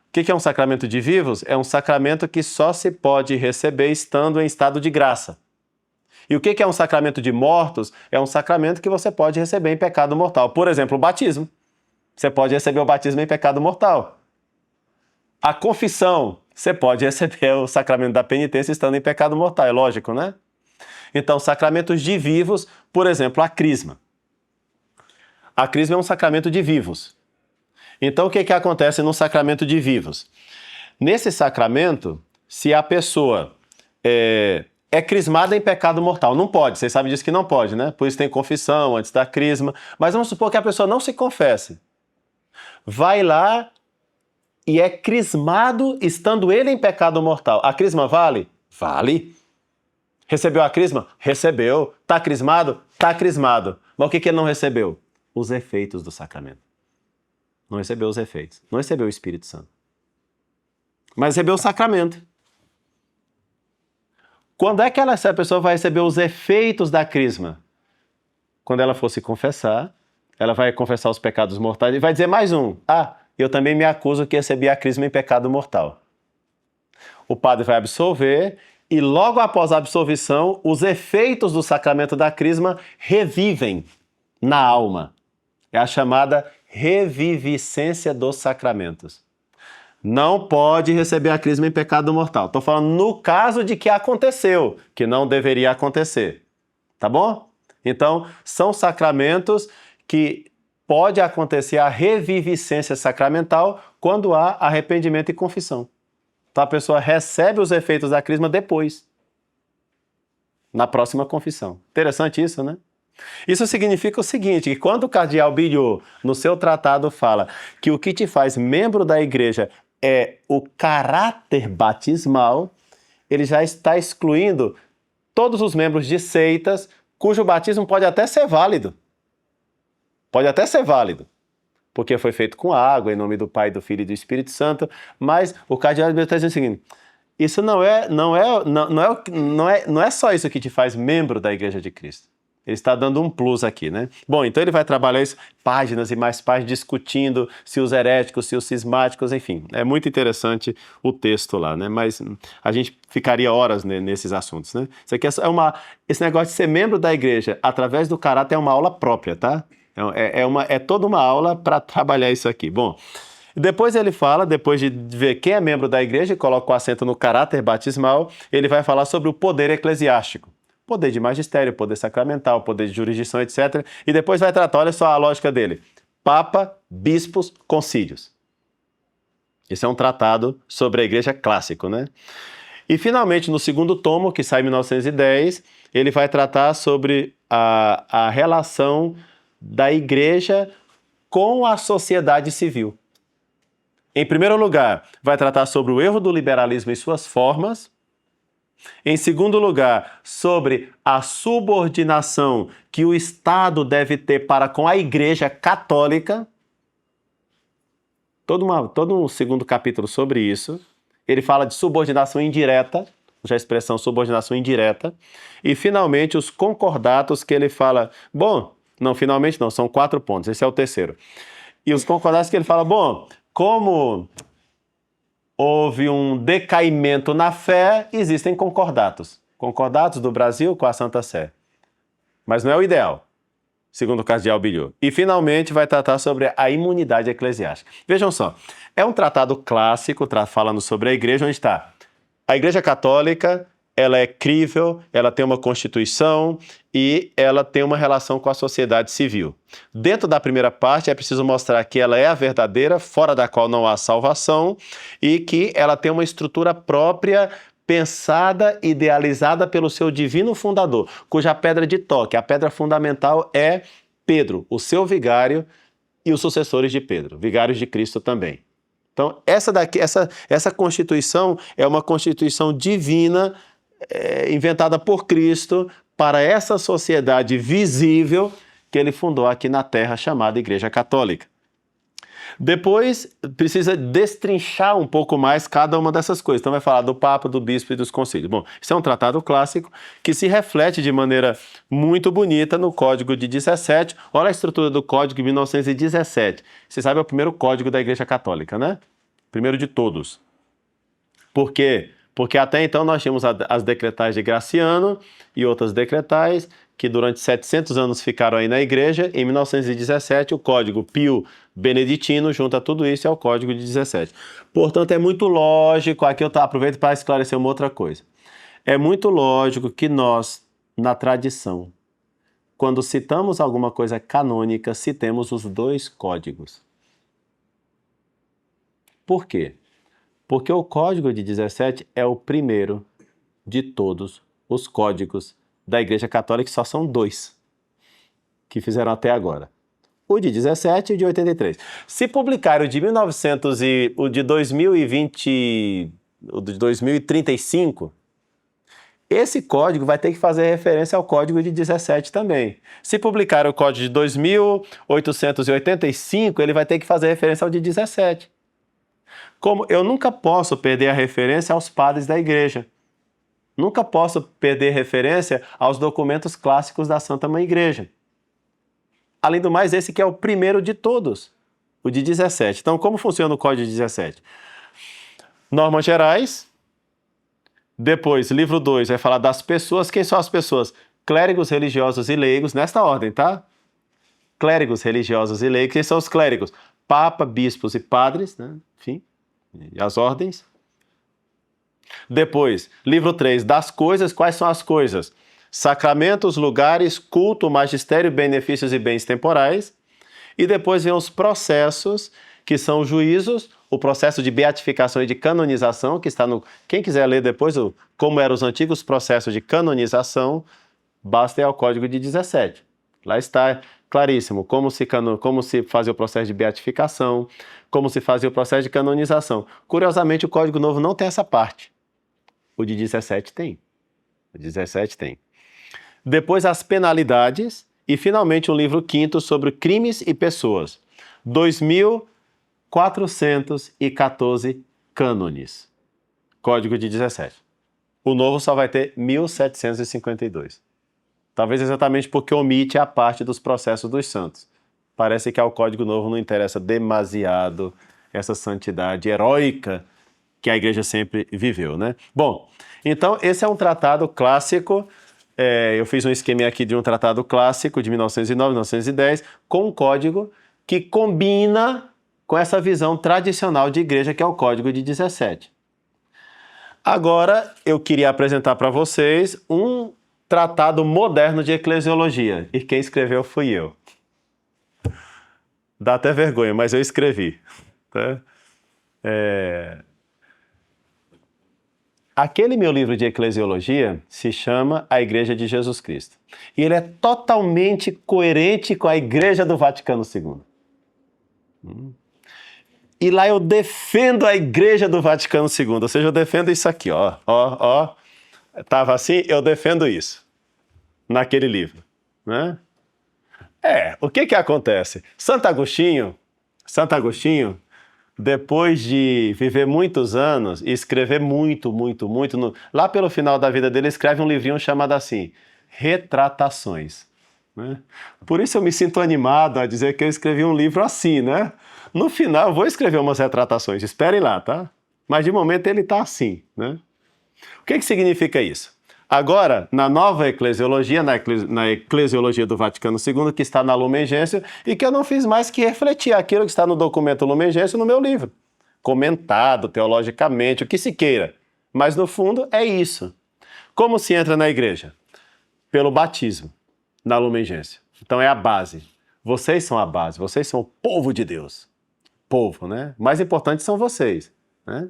O que é um sacramento de vivos? É um sacramento que só se pode receber estando em estado de graça. E o que é um sacramento de mortos? É um sacramento que você pode receber em pecado mortal. Por exemplo, o batismo. Você pode receber o batismo em pecado mortal. A confissão. Você pode receber o sacramento da penitência estando em pecado mortal. É lógico, né? Então, sacramentos de vivos, por exemplo, a crisma. A crisma é um sacramento de vivos. Então, o que acontece no sacramento de vivos? Nesse sacramento, se a pessoa é crismada em pecado mortal, não pode, vocês sabem disso que não pode, né? Por isso tem confissão antes da crisma. Mas vamos supor que a pessoa não se confesse. Vai lá e é crismado estando ele em pecado mortal. A crisma vale? Vale. Recebeu a crisma? Recebeu. Tá crismado? Tá crismado. Mas o que ele não recebeu? Os efeitos do sacramento. Não recebeu os efeitos. Não recebeu o Espírito Santo. Mas recebeu o sacramento. Quando é que essa pessoa vai receber os efeitos da crisma? Quando ela for se confessar, ela vai confessar os pecados mortais e vai dizer mais um. Eu também me acuso que recebi a crisma em pecado mortal. O padre vai absolver e logo após a absolvição, os efeitos do sacramento da crisma revivem na alma. É a chamada reviviscência dos sacramentos. Não pode receber a crisma em pecado mortal. Estou falando no caso de que aconteceu, que não deveria acontecer. Tá bom? Então, são sacramentos que pode acontecer a reviviscência sacramental quando há arrependimento e confissão. Então, a pessoa recebe os efeitos da crisma depois, na próxima confissão. Interessante isso, né? Isso significa o seguinte, que quando o cardeal Billot, no seu tratado, fala que o que te faz membro da igreja é o caráter batismal, ele já está excluindo todos os membros de seitas cujo batismo pode até ser válido. Pode até ser válido, porque foi feito com água, em nome do Pai, do Filho e do Espírito Santo, mas o cardeal Billot está dizendo o seguinte, isso não é só isso que te faz membro da Igreja de Cristo. Ele está dando um plus aqui, né? Bom, então ele vai trabalhar isso, páginas e mais páginas, discutindo se os heréticos, se os cismáticos, enfim. É muito interessante o texto lá, né? Mas a gente ficaria horas nesses assuntos, né? Isso aqui esse negócio de ser membro da igreja através do caráter é uma aula própria, tá? É toda uma aula para trabalhar isso aqui. Bom, depois ele fala, depois de ver quem é membro da igreja e coloca o acento no caráter batismal, ele vai falar sobre o poder eclesiástico. Poder de magistério, poder sacramental, poder de jurisdição, etc. E depois vai tratar, olha só a lógica dele. Papa, bispos, concílios. Esse é um tratado sobre a igreja clássico, né? E finalmente, no segundo tomo, que sai em 1910, ele vai tratar sobre a relação da igreja com a sociedade civil. Em primeiro lugar, vai tratar sobre o erro do liberalismo e suas formas. Em segundo lugar, sobre a subordinação que o Estado deve ter para com a Igreja Católica. Todo um segundo capítulo sobre isso. Ele fala de subordinação indireta, já a expressão subordinação indireta. E, finalmente, os concordatos que ele fala... finalmente não, são 4 pontos, esse é o terceiro. E os concordatos que ele fala, como... houve um decaimento na fé, existem concordatos. Concordatos do Brasil com a Santa Sé. Mas não é o ideal, segundo o cardeal Billot. E, finalmente, vai tratar sobre a imunidade eclesiástica. Vejam só, é um tratado clássico, falando sobre a igreja, onde está a Igreja Católica, ela é crível, ela tem uma constituição e ela tem uma relação com a sociedade civil. Dentro da primeira parte é preciso mostrar que ela é a verdadeira, fora da qual não há salvação, e que ela tem uma estrutura própria, pensada, idealizada pelo seu divino fundador, cuja pedra de toque, a pedra fundamental é Pedro, o seu vigário e os sucessores de Pedro, vigários de Cristo também. Então, essa Constituição é uma Constituição divina, inventada por Cristo para essa sociedade visível que ele fundou aqui na Terra, chamada Igreja Católica. Depois, precisa destrinchar um pouco mais cada uma dessas coisas. Então vai falar do Papa, do Bispo e dos concílios. Bom, isso é um tratado clássico que se reflete de maneira muito bonita no Código de 17. Olha a estrutura do Código de 1917. Você sabe, é o primeiro código da Igreja Católica, né? Primeiro de todos. Por quê? Porque até então nós tínhamos as decretais de Graciano e outras decretais que durante 700 anos ficaram aí na igreja. Em 1917, o Código Pio Beneditino junta tudo isso e é o Código de 17. Portanto, é muito lógico, aqui eu aproveito para esclarecer uma outra coisa. É muito lógico que nós, na tradição, quando citamos alguma coisa canônica, citemos os dois códigos. Por quê? Porque o Código de 17 é o primeiro de todos os códigos da Igreja Católica, que só são dois que fizeram até agora. O de 17 e o de 83. Se publicar o de 1900 e o de 2020, o de 2035, esse código vai ter que fazer referência ao código de 17 também. Se publicar o código de 2885, ele vai ter que fazer referência ao de 17. Como eu nunca posso perder a referência aos padres da igreja. Nunca posso perder referência aos documentos clássicos da Santa Mãe Igreja. Além do mais, esse que é o primeiro de todos, o de 17. Então, como funciona o Código de 17? Normas gerais. Depois, livro 2 vai falar das pessoas. Quem são as pessoas? Clérigos, religiosos e leigos, nesta ordem, tá? Clérigos, religiosos e leigos. Quem são os clérigos? Papa, bispos e padres, né? Enfim, as ordens. Depois, livro 3, das coisas. Quais são as coisas? Sacramentos, lugares, culto, magistério, benefícios e bens temporais. E depois vem os processos, que são juízos, o processo de beatificação e de canonização, que está no... Quem quiser ler depois como eram os antigos processos de canonização, basta ir ao Código de 17. Lá está claríssimo como se fazia o processo de beatificação, como se fazia o processo de canonização. Curiosamente, o Código Novo não tem essa parte. O de 17 tem. O 17 tem. Depois as penalidades e, finalmente, o livro 5º sobre crimes e pessoas. 2.414 cânones. Código de 17. O novo só vai ter 1.752. Talvez exatamente porque omite a parte dos processos dos santos. Parece que ao Código Novo não interessa demasiado essa santidade heróica que a igreja sempre viveu, né? Bom, então esse é um tratado clássico. Eu fiz um esquema aqui de um tratado clássico de 1909, 1910, com um código que combina com essa visão tradicional de igreja, que é o Código de 17. Agora, eu queria apresentar para vocês um tratado moderno de eclesiologia, e quem escreveu fui eu. Dá até vergonha, mas eu escrevi. Tá? Aquele meu livro de eclesiologia se chama A Igreja de Jesus Cristo. E ele é totalmente coerente com a Igreja do Vaticano II. E lá eu defendo a Igreja do Vaticano II, ou seja, eu defendo isso aqui, ó. Estava assim, eu defendo isso, naquele livro, né? O que acontece? Santo Agostinho, depois de viver muitos anos e escrever muito, lá pelo final da vida dele, escreve um livrinho chamado assim, Retratações. Né? Por isso eu me sinto animado a dizer que eu escrevi um livro assim, né? No final eu vou escrever umas retratações, esperem lá, tá? Mas de momento ele está assim, né? O que significa isso? Agora, na nova eclesiologia, na eclesiologia do Vaticano II, que está na Lumen Gentium, e que eu não fiz mais que refletir aquilo que está no documento Lumen Gentium no meu livro. Comentado teologicamente, o que se queira. Mas, no fundo, é isso. Como se entra na igreja? Pelo batismo, na Lumen Gentium. Então, é a base. Vocês são a base, vocês são o povo de Deus. Povo, né? Mais importante são vocês, né?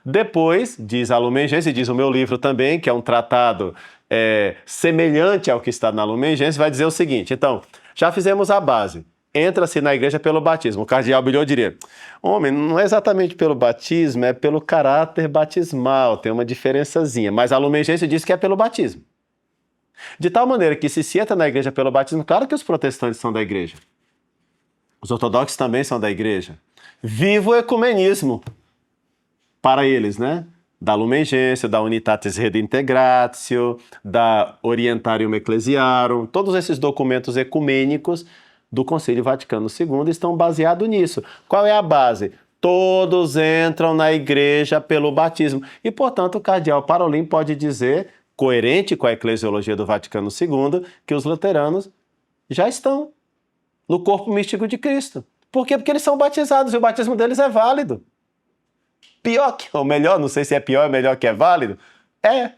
Depois, diz a Lumen Gentium, e diz o meu livro também, que é um tratado semelhante ao que está na Lumen Gentium, vai dizer o seguinte, então, já fizemos a base, entra-se na igreja pelo batismo. O cardeal Bilhot diria, homem, não é exatamente pelo batismo, é pelo caráter batismal, tem uma diferençazinha, mas a Lumen Gentium diz que é pelo batismo. De tal maneira que se entra na igreja pelo batismo, claro que os protestantes são da igreja, os ortodoxos também são da igreja. Viva o ecumenismo! Para eles, né? Da Lumen Gentium, da Unitatis Redintegratio, da Orientarium Ecclesiarum, todos esses documentos ecumênicos do Concílio Vaticano II estão baseados nisso. Qual é a base? todos entram na igreja pelo batismo. E, portanto, o cardeal Parolin pode dizer, coerente com a eclesiologia do Vaticano II, que os luteranos já estão no corpo místico de Cristo. Por quê? Porque eles são batizados e o batismo deles é válido. Pior que, ou melhor, não sei se é pior ou melhor que é válido, é.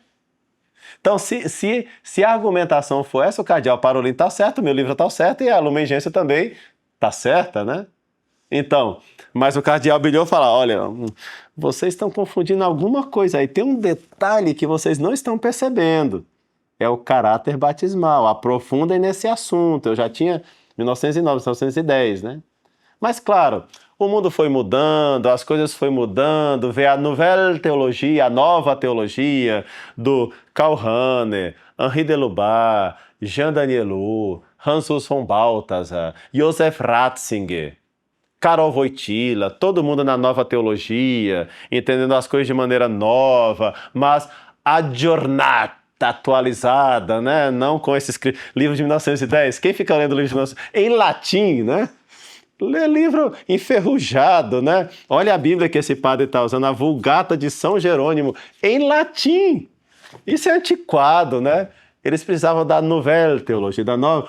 Então, se a argumentação for essa, o cardeal Parolin está certo, o meu livro está certo e a Lumen Gentium também está certa, né? Então, mas o cardeal Bilhot fala, olha, vocês estão confundindo alguma coisa aí, tem um detalhe que vocês não estão percebendo, é o caráter batismal, aprofundem nesse assunto, eu já tinha 1909, 1910, né? Mas claro, o mundo foi mudando, as coisas foram mudando, veio a nouvelle teologia, a nova teologia do Karl Rahner, Henri de Lubac, Jean Danielou, Hans Urs von Balthasar, Joseph Ratzinger, Karol Wojtyla, todo mundo na nova teologia, entendendo as coisas de maneira nova, mas aggiornata, atualizada, né? Não com esses livros de 1910. Quem fica lendo livros de 1910? Em latim, né? Lê livro enferrujado, né? Olha a Bíblia que esse padre está usando, a Vulgata de São Jerônimo, em latim. Isso é antiquado, né? Eles precisavam da nouvelle teologia, não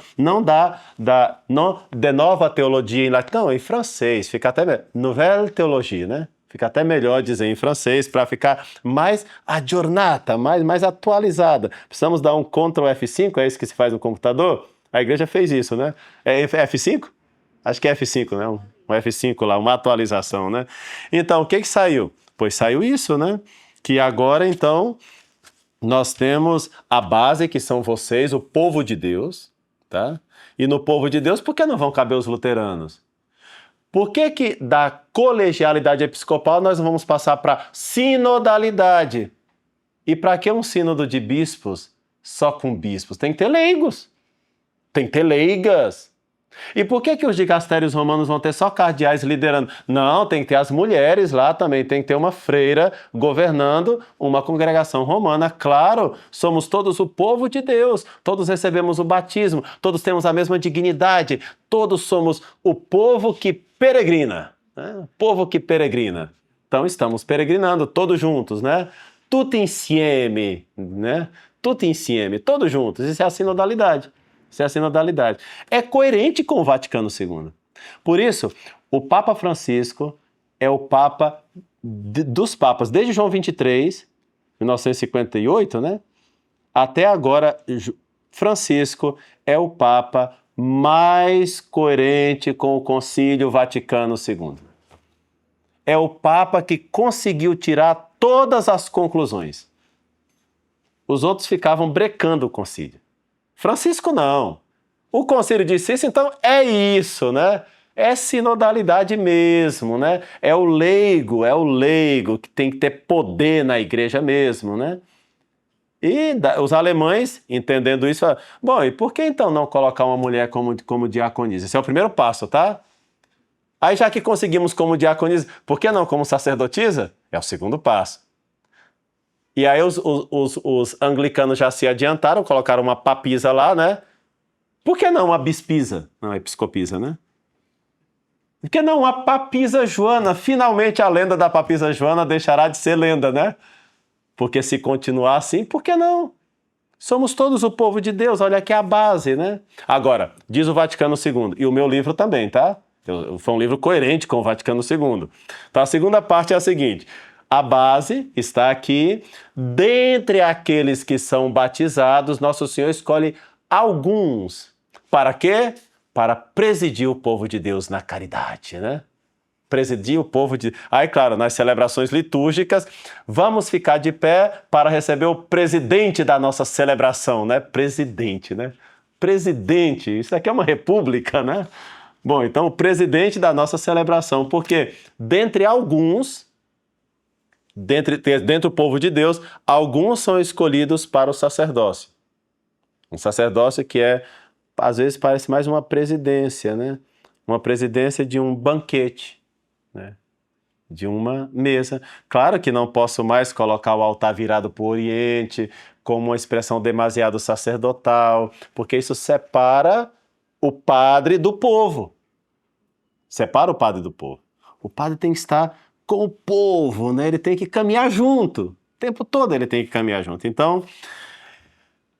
de nova teologia em latim, não, em francês, fica até melhor. Nouvelle teologia, né? Fica até melhor dizer em francês para ficar mais aggiornata, mais atualizada. Precisamos dar um Ctrl F5, é isso que se faz no computador? A igreja fez isso, né? É F5? Acho que é F5, né? Um F5 lá, uma atualização, né? Então, o que saiu? Pois saiu isso, né? Que agora, então, nós temos a base, que são vocês, o povo de Deus, tá? E no povo de Deus, por que não vão caber os luteranos? Por que da colegialidade episcopal nós não vamos passar para sinodalidade? E para que um sínodo de bispos só com bispos? Tem que ter leigos, tem que ter leigas. E por que os dicastérios romanos vão ter só cardeais liderando? Não, tem que ter as mulheres lá também, tem que ter uma freira governando uma congregação romana. Claro, somos todos o povo de Deus, todos recebemos o batismo, todos temos a mesma dignidade, todos somos o povo que peregrina, né? Povo que peregrina. Então estamos peregrinando todos juntos, né? Tutti insieme, né? Tutti insieme, todos juntos. Isso é a sinodalidade. Isso é a sinodalidade. É coerente com o Vaticano II. Por isso, o Papa Francisco é o Papa dos Papas, desde João 23, 1958, né? Até agora, Francisco é o Papa mais coerente com o Concílio Vaticano II. É o Papa que conseguiu tirar todas as conclusões. Os outros ficavam brecando o concílio. Francisco não. O concílio disse isso, então é isso, né? É sinodalidade mesmo, né? É o leigo que tem que ter poder na igreja mesmo, né? E os alemães, entendendo isso, falam, bom, e por que então não colocar uma mulher como diaconisa? Esse é o primeiro passo, tá? Aí já que conseguimos como diaconisa, por que não como sacerdotisa? É o segundo passo. E aí os anglicanos já se adiantaram, colocaram uma papisa lá, né? Por que não uma bispisa? Não, é episcopisa, né? Por que não uma papisa Joana? Finalmente a lenda da papisa Joana deixará de ser lenda, né? Porque se continuar assim, por que não? Somos todos o povo de Deus, olha aqui a base, né? Agora, diz o Vaticano II, e o meu livro também, tá? Foi um livro coerente com o Vaticano II. Então a segunda parte é a seguinte: a base está aqui. Dentre aqueles que são batizados, Nosso Senhor escolhe alguns. Para quê? Para presidir o povo de Deus na caridade, né? Presidir o povo de... Aí, claro, nas celebrações litúrgicas, vamos ficar de pé para receber o presidente da nossa celebração, né? Presidente, né? Presidente, isso aqui é uma república, né? Bom, então, o presidente da nossa celebração, porque dentre alguns... Dentro do povo de Deus, alguns são escolhidos para o sacerdócio. Um sacerdócio que às vezes parece mais uma presidência, né? Uma presidência de um banquete, né? De uma mesa. Claro que não posso mais colocar o altar virado para o Oriente como uma expressão demasiado sacerdotal, porque isso separa o padre do povo. Separa o padre do povo. O padre tem que estar com o povo, né? Ele tem que caminhar junto. O tempo todo ele tem que caminhar junto. Então,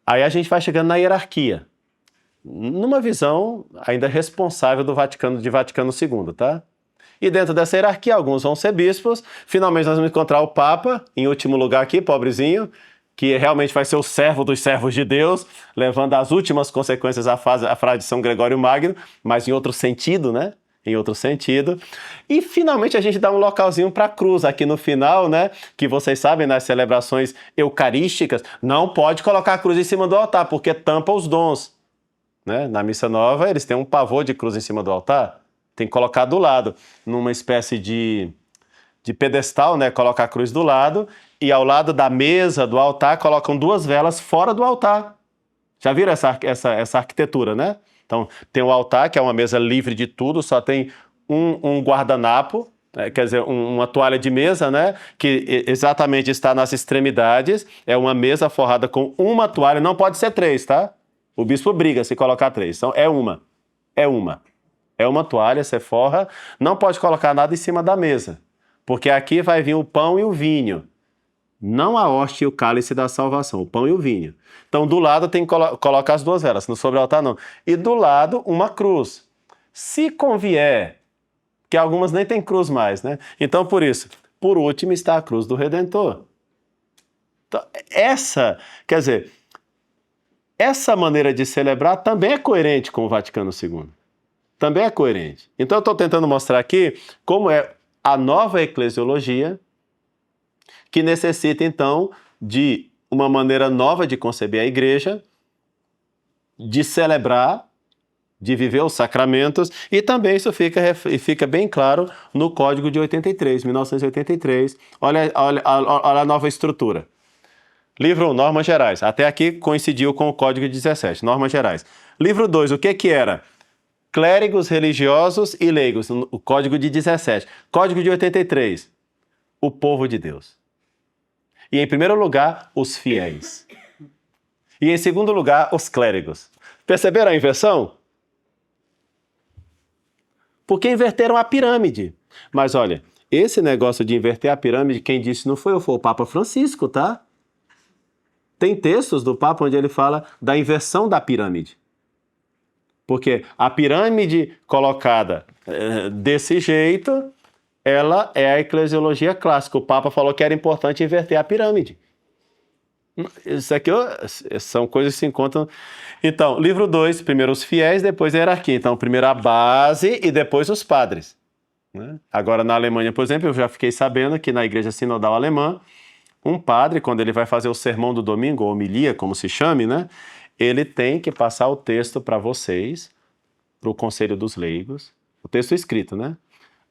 aí a gente vai chegando na hierarquia. Numa visão ainda responsável de Vaticano II, tá? E dentro dessa hierarquia, alguns vão ser bispos. Finalmente nós vamos encontrar o Papa, em último lugar aqui, pobrezinho, que realmente vai ser o servo dos servos de Deus, levando às últimas consequências a frase de São Gregório Magno, mas em outro sentido, né? Em outro sentido. E finalmente a gente dá um localzinho para a cruz aqui no final, né? Que vocês sabem, nas celebrações eucarísticas, não pode colocar a cruz em cima do altar, porque tampa os dons. Né? Na missa nova, eles têm um pavor de cruz em cima do altar. Tem que colocar do lado, numa espécie de pedestal, né? Coloca a cruz do lado e ao lado da mesa do altar colocam 2 velas fora do altar. Já viram essa arquitetura, né? Então, tem o altar, que é uma mesa livre de tudo, só tem um guardanapo, quer dizer, uma toalha de mesa, né? Que exatamente está nas extremidades. É uma mesa forrada com uma toalha, não pode ser 3, tá? O bispo briga se colocar 3. Então, é uma. É uma toalha, você forra, não pode colocar nada em cima da mesa, porque aqui vai vir o pão e o vinho, não a hóstia e o cálice da salvação, o pão e o vinho. Então, do lado tem que colocar as 2 velas, no sobre-altar não. E do lado, uma cruz. Se convier, que algumas nem tem cruz mais, né? Então, por isso, por último está a cruz do Redentor. Então, essa maneira de celebrar também é coerente com o Vaticano II. Também é coerente. Então eu estou tentando mostrar aqui como é a nova eclesiologia que necessita, então, de uma maneira nova de conceber a igreja, de celebrar, de viver os sacramentos, e também isso fica bem claro no Código de 1983. Olha a nova estrutura. Livro 1, Normas Gerais. Até aqui coincidiu com o Código de 17, Normas Gerais. Livro 2, o que era? Clérigos, religiosos e leigos, o Código de 17. Código de 83, o povo de Deus. E em primeiro lugar, os fiéis. E em segundo lugar, os clérigos. Perceberam a inversão? Porque inverteram a pirâmide. Mas olha, esse negócio de inverter a pirâmide, quem disse não foi eu, foi o Papa Francisco, tá? Tem textos do Papa onde ele fala da inversão da pirâmide. Porque a pirâmide colocada desse jeito, ela é a eclesiologia clássica. O Papa falou que era importante inverter a pirâmide. Isso aqui são coisas que se encontram. Então, livro 2, primeiro os fiéis, depois a hierarquia. Então, primeiro a base e depois os padres. Né? Agora, na Alemanha, por exemplo, eu já fiquei sabendo que na Igreja Sinodal Alemã, um padre, quando ele vai fazer o sermão do domingo, ou homilia, como se chame, né? Ele tem que passar o texto para vocês, para o Conselho dos Leigos, o texto escrito, né?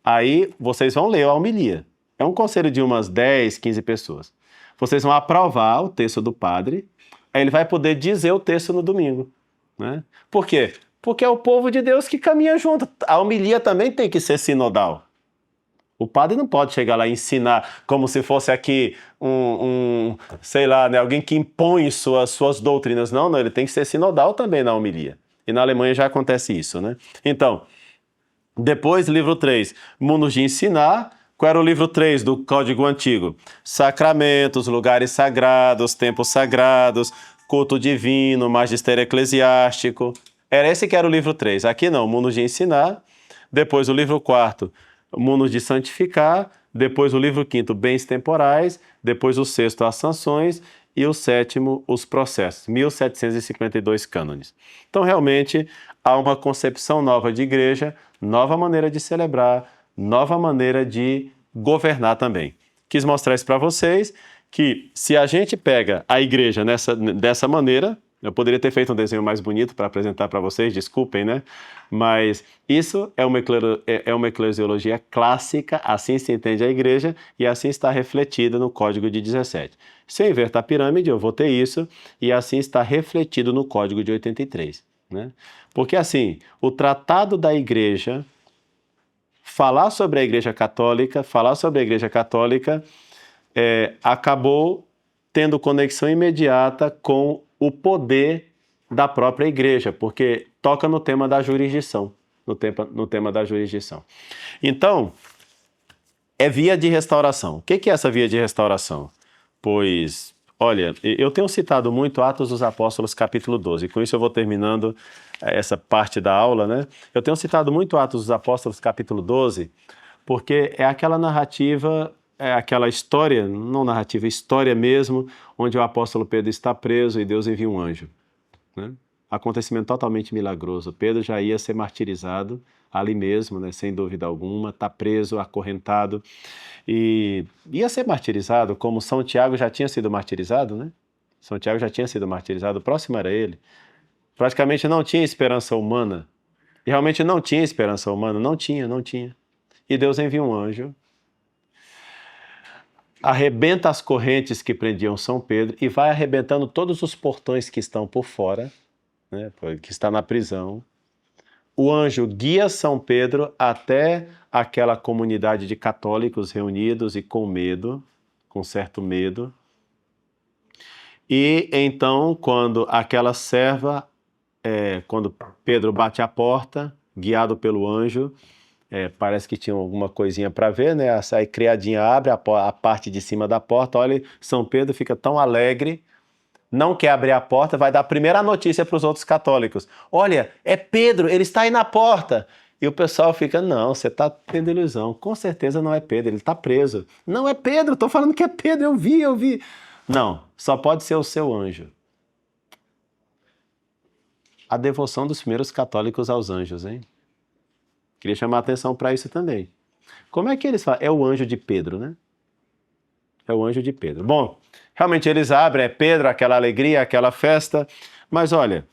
Aí vocês vão ler a homilia. É um conselho de umas 10, 15 pessoas. Vocês vão aprovar o texto do padre, aí ele vai poder dizer o texto no domingo, né? Por quê? Porque é o povo de Deus que caminha junto. A homilia também tem que ser sinodal. O padre não pode chegar lá e ensinar como se fosse aqui sei lá, né, alguém que impõe suas doutrinas. Não, ele tem que ser sinodal também na homilia. E na Alemanha já acontece isso, né? Então, depois, livro 3, Mundos de Ensinar. Qual era o livro 3 do Código Antigo? Sacramentos, lugares sagrados, tempos sagrados, culto divino, magistério eclesiástico. Era esse que era o livro 3. Aqui não, Mundos de Ensinar. Depois o livro 4, Mundos de Santificar. Depois o livro 5, Bens Temporais. Depois o 6º, As Sanções. E o 7º, Os Processos. 1752 cânones. Então, realmente, há uma concepção nova de igreja, nova maneira de celebrar, nova maneira de governar também. Quis mostrar isso para vocês, que se a gente pega a igreja dessa maneira, eu poderia ter feito um desenho mais bonito para apresentar para vocês, desculpem, né? Mas isso é uma eclesiologia clássica, assim se entende a igreja e assim está refletida no Código de 17. Se eu inverter a pirâmide, eu vou ter isso e assim está refletido no Código de 83. Né? Porque assim, o Tratado da Igreja, falar sobre a Igreja Católica, acabou tendo conexão imediata com o poder da própria Igreja, porque toca no tema da jurisdição, no tema da jurisdição. Então, é via de restauração. O que é essa via de restauração? Pois, olha, eu tenho citado muito Atos dos Apóstolos, capítulo 12. Com isso eu vou terminando essa parte da aula, né? Eu tenho citado muito Atos dos Apóstolos, capítulo 12, porque é aquela narrativa, é aquela história, não narrativa, história mesmo, onde o apóstolo Pedro está preso e Deus envia um anjo, né? Acontecimento totalmente milagroso. Pedro já ia ser martirizado ali mesmo, né, sem dúvida alguma, está preso, acorrentado, e ia ser martirizado, como São Tiago já tinha sido martirizado, né? São Tiago já tinha sido martirizado, o próximo era ele. Praticamente não tinha esperança humana, e realmente não tinha esperança humana, não tinha. E Deus envia um anjo, arrebenta as correntes que prendiam São Pedro e vai arrebentando todos os portões que estão por fora, né, que está na prisão. O anjo guia São Pedro até aquela comunidade de católicos reunidos e com medo, com certo medo. E então, quando aquela serva, quando Pedro bate a porta, guiado pelo anjo, parece que tinha alguma coisinha para ver, né? A criadinha abre a parte de cima da porta, olha, São Pedro fica tão alegre, não quer abrir a porta, vai dar a primeira notícia para os outros católicos. Olha, é Pedro, ele está aí na porta. E o pessoal fica, não, você está tendo ilusão. Com certeza não é Pedro, ele está preso. Não é Pedro, estou falando que é Pedro, eu vi. Não, só pode ser o seu anjo. A devoção dos primeiros católicos aos anjos, hein? Queria chamar a atenção para isso também. Como é que eles falam? É o anjo de Pedro, né? É o anjo de Pedro. Bom, realmente eles abrem, é Pedro, aquela alegria, aquela festa. Mas olha,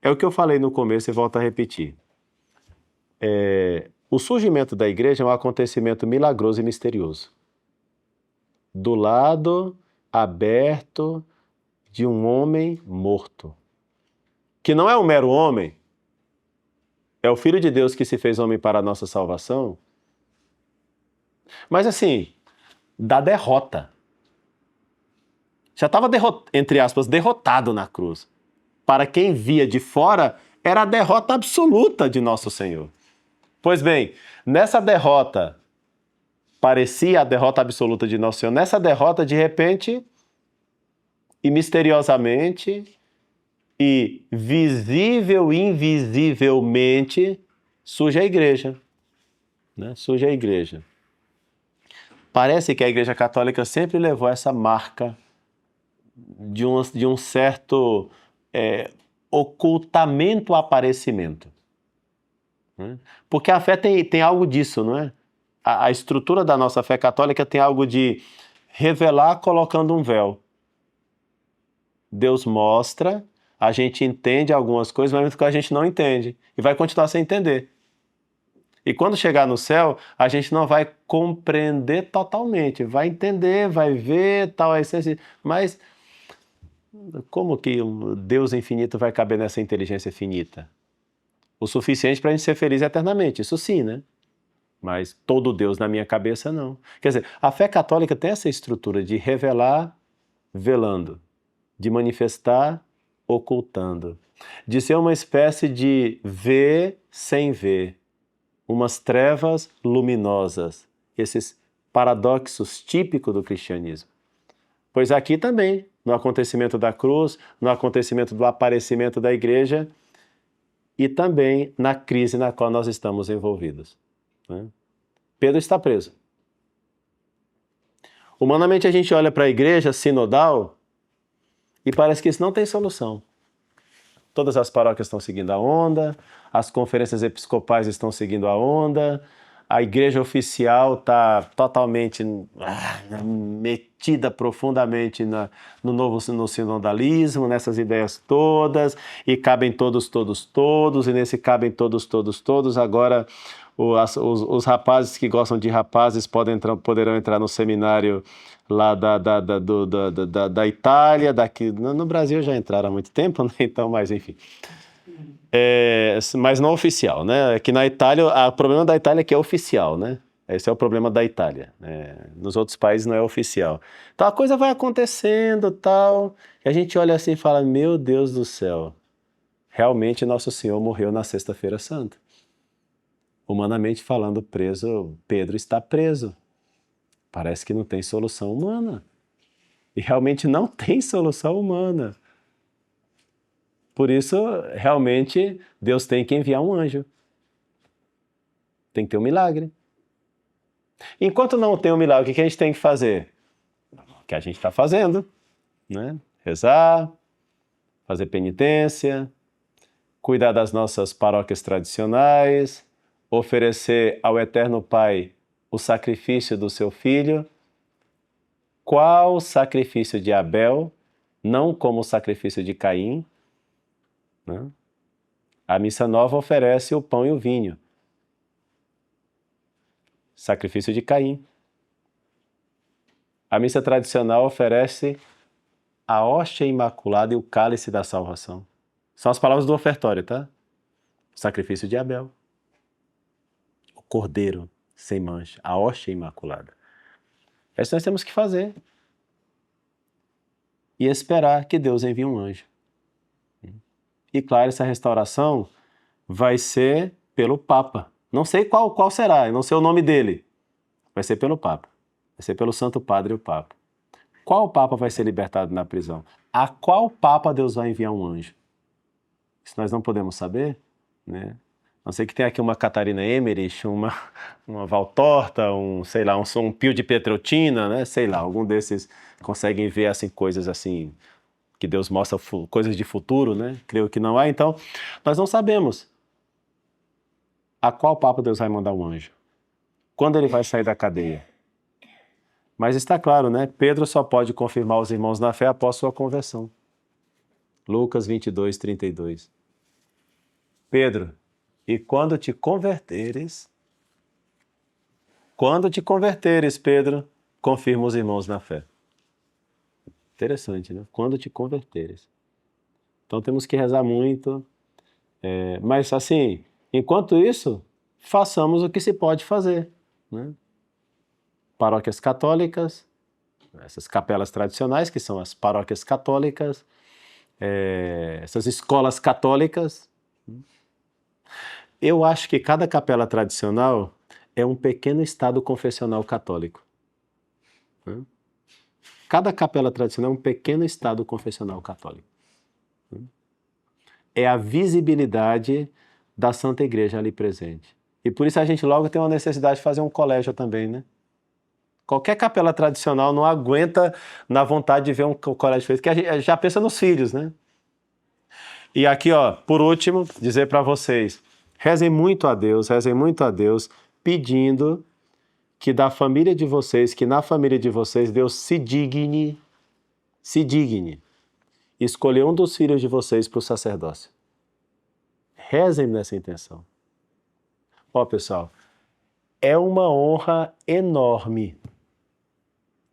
é o que eu falei no começo e volto a repetir. O surgimento da igreja é um acontecimento milagroso e misterioso. Do lado aberto de um homem morto. Que não é um mero homem, é o Filho de Deus que se fez homem para a nossa salvação. Mas assim, da derrota. Já estava, entre aspas, derrotado na cruz. Para quem via de fora, era a derrota absoluta de nosso Senhor. Pois bem, nessa derrota, parecia a derrota absoluta de nosso Senhor, nessa derrota, de repente, e misteriosamente, e visível e invisivelmente, surge a igreja. Né? Surge a igreja. Parece que a Igreja Católica sempre levou essa marca de um certo ocultamento, aparecimento. Né? Porque a fé tem algo disso, não é? A estrutura da nossa fé católica tem algo de revelar colocando um véu. Deus mostra, a gente entende algumas coisas, mas a gente não entende. E vai continuar sem entender. E quando chegar no céu, a gente não vai compreender totalmente. Vai entender, vai ver, tal, a essência. Mas como que um Deus infinito vai caber nessa inteligência finita? O suficiente para a gente ser feliz eternamente, isso sim, né? Mas todo Deus na minha cabeça, não. Quer dizer, a fé católica tem essa estrutura de revelar velando, de manifestar ocultando, de ser uma espécie de ver sem ver, umas trevas luminosas, esses paradoxos típicos do cristianismo. Pois aqui também, no acontecimento da cruz, no acontecimento do aparecimento da igreja e também na crise na qual nós estamos envolvidos. Né? Pedro está preso. Humanamente a gente olha para a igreja sinodal e parece que isso não tem solução. Todas as paróquias estão seguindo a onda, as conferências episcopais estão seguindo a onda, a igreja oficial está totalmente metida profundamente no sinodalismo, nessas ideias todas, e cabem todos, e nesse cabem todos, agora os rapazes que gostam de rapazes poderão entrar no seminário lá da Itália, daqui, no Brasil já entraram há muito tempo, né? Então, mas enfim. Mas não oficial, né? Que na Itália, o problema da Itália é que é oficial, né? Esse é o problema da Itália. Nos outros países não é oficial. Então a coisa vai acontecendo, tal, e a gente olha assim e fala, meu Deus do céu, realmente Nosso Senhor morreu na Sexta-feira Santa. Humanamente falando, Pedro está preso. Parece que não tem solução humana. E realmente não tem solução humana. Por isso, realmente, Deus tem que enviar um anjo. Tem que ter um milagre. Enquanto não tem um milagre, o que a gente tem que fazer? O que a gente está fazendo, né? Rezar, fazer penitência, cuidar das nossas paróquias tradicionais, oferecer ao Eterno Pai o sacrifício do seu filho. Qual o sacrifício de Abel, não como o sacrifício de Caim, né? A missa nova oferece o pão e o vinho. Sacrifício de Caim. A missa tradicional oferece a hóstia imaculada e o cálice da salvação. São as palavras do ofertório, tá? Sacrifício de Abel. O cordeiro sem mancha, a hóstia imaculada. É isso que nós temos que fazer. E esperar que Deus envie um anjo. E claro, essa restauração vai ser pelo Papa. Não sei qual será, eu não sei o nome dele. Vai ser pelo Papa. Vai ser pelo Santo Padre, o Papa. Qual Papa vai ser libertado na prisão? A qual Papa Deus vai enviar um anjo? Isso nós não podemos saber, né? Não sei que tem aqui uma Catarina Emmerich, uma Valtorta, sei lá, um Pio de Pietrelcina, né? Sei lá, algum desses conseguem ver assim, coisas assim, que Deus mostra coisas de futuro, né? Creio que não há, então nós não sabemos a qual Papa Deus vai mandar um anjo. Quando ele vai sair da cadeia. Mas está claro, né? Pedro só pode confirmar os irmãos na fé após sua conversão. Lucas 22, 32. Pedro, e quando te converteres, Pedro, confirma os irmãos na fé. Interessante, né? Quando te converteres. Então temos que rezar muito. Mas assim, enquanto isso, façamos o que se pode fazer, né? Paróquias católicas, essas capelas tradicionais, que são as paróquias católicas, essas escolas católicas. Eu acho que cada capela tradicional é um pequeno estado confessional católico. Cada capela tradicional é um pequeno estado confessional católico. É a visibilidade da Santa Igreja ali presente. E por isso a gente logo tem uma necessidade de fazer um colégio também, né? Qualquer capela tradicional não aguenta na vontade de ver um colégio feito, porque a gente já pensa nos filhos, né? E aqui, ó, por último, dizer para vocês, rezem muito a Deus, pedindo que na família de vocês, Deus se digne escolher um dos filhos de vocês para o sacerdócio. Rezem nessa intenção. Ó, pessoal, é uma honra enorme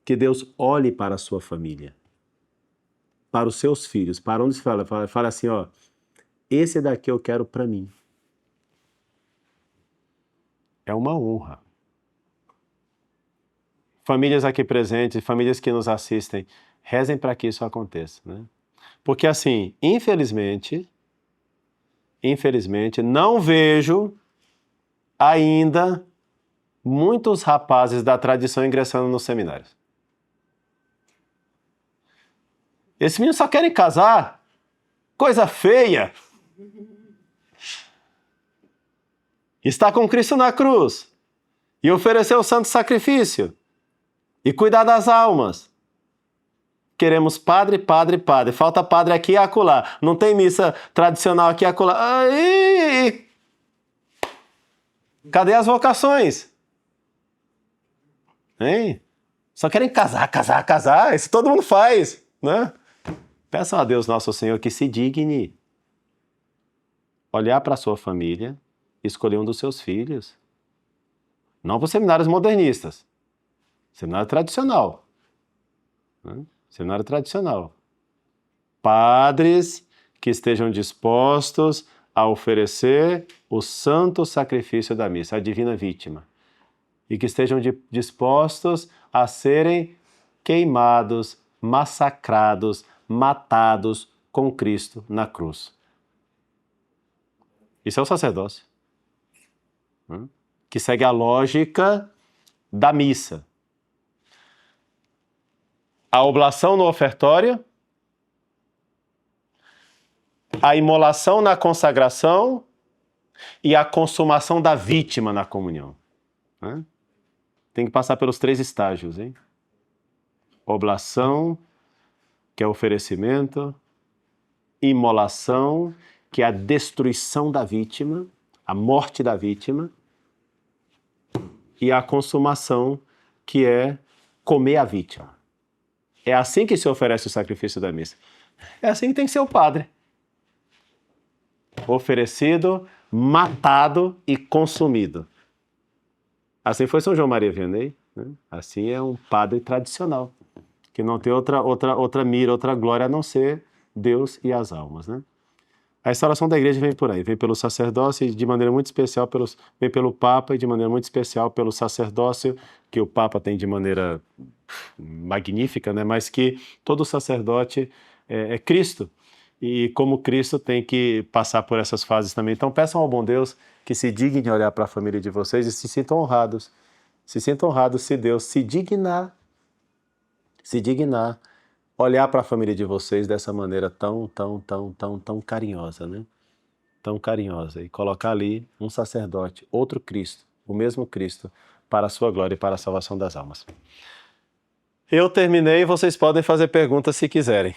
que Deus olhe para a sua família, para os seus filhos, para onde se fala assim, ó, esse daqui eu quero para mim. É uma honra. Famílias aqui presentes, famílias que nos assistem, rezem para que isso aconteça, né? Porque assim, infelizmente, não vejo ainda muitos rapazes da tradição ingressando nos seminários. Esses meninos só querem casar. Coisa feia. Estar com Cristo na cruz e oferecer o santo sacrifício e cuidar das almas. Queremos padre. Falta padre aqui e acolá. Não tem missa tradicional aqui e acolá. Aí! Cadê as vocações? Hein? Só querem casar. Isso todo mundo faz, né? Peçam a Deus Nosso Senhor que se digne olhar para a sua família e escolher um dos seus filhos. Não para os seminários modernistas. Seminário tradicional. Né? Seminário tradicional. Padres que estejam dispostos a oferecer o santo sacrifício da missa, a divina vítima. E que estejam dispostos a serem queimados, massacrados, matados com Cristo na cruz. Isso é o sacerdócio. Que segue a lógica da missa. a oblação no ofertório, a imolação na consagração e a consumação da vítima na comunhão. Né? Tem que passar pelos 3 estágios, hein? Oblação, que é oferecimento, imolação, que é a destruição da vítima, a morte da vítima, e a consumação, que é comer a vítima. É assim que se oferece o sacrifício da missa. É assim que tem que ser o padre. Oferecido, matado e consumido. Assim foi São João Maria Vianney, né? Assim é um padre tradicional, que não tem outra mira, outra glória a não ser Deus e as almas, né? A restauração da igreja vem por aí, vem pelo sacerdócio e de maneira muito especial vem pelo Papa e de maneira muito especial pelo sacerdócio, que o Papa tem de maneira magnífica, né? Mas que todo sacerdote é Cristo. E como Cristo tem que passar por essas fases também. Então peçam ao bom Deus que se digne de olhar para a família de vocês e se sintam honrados. Se sintam honrados se Deus se dignar olhar para a família de vocês dessa maneira tão carinhosa, né? Tão carinhosa. E colocar ali um sacerdote, outro Cristo, o mesmo Cristo, para a sua glória e para a salvação das almas. Eu terminei, vocês podem fazer perguntas se quiserem.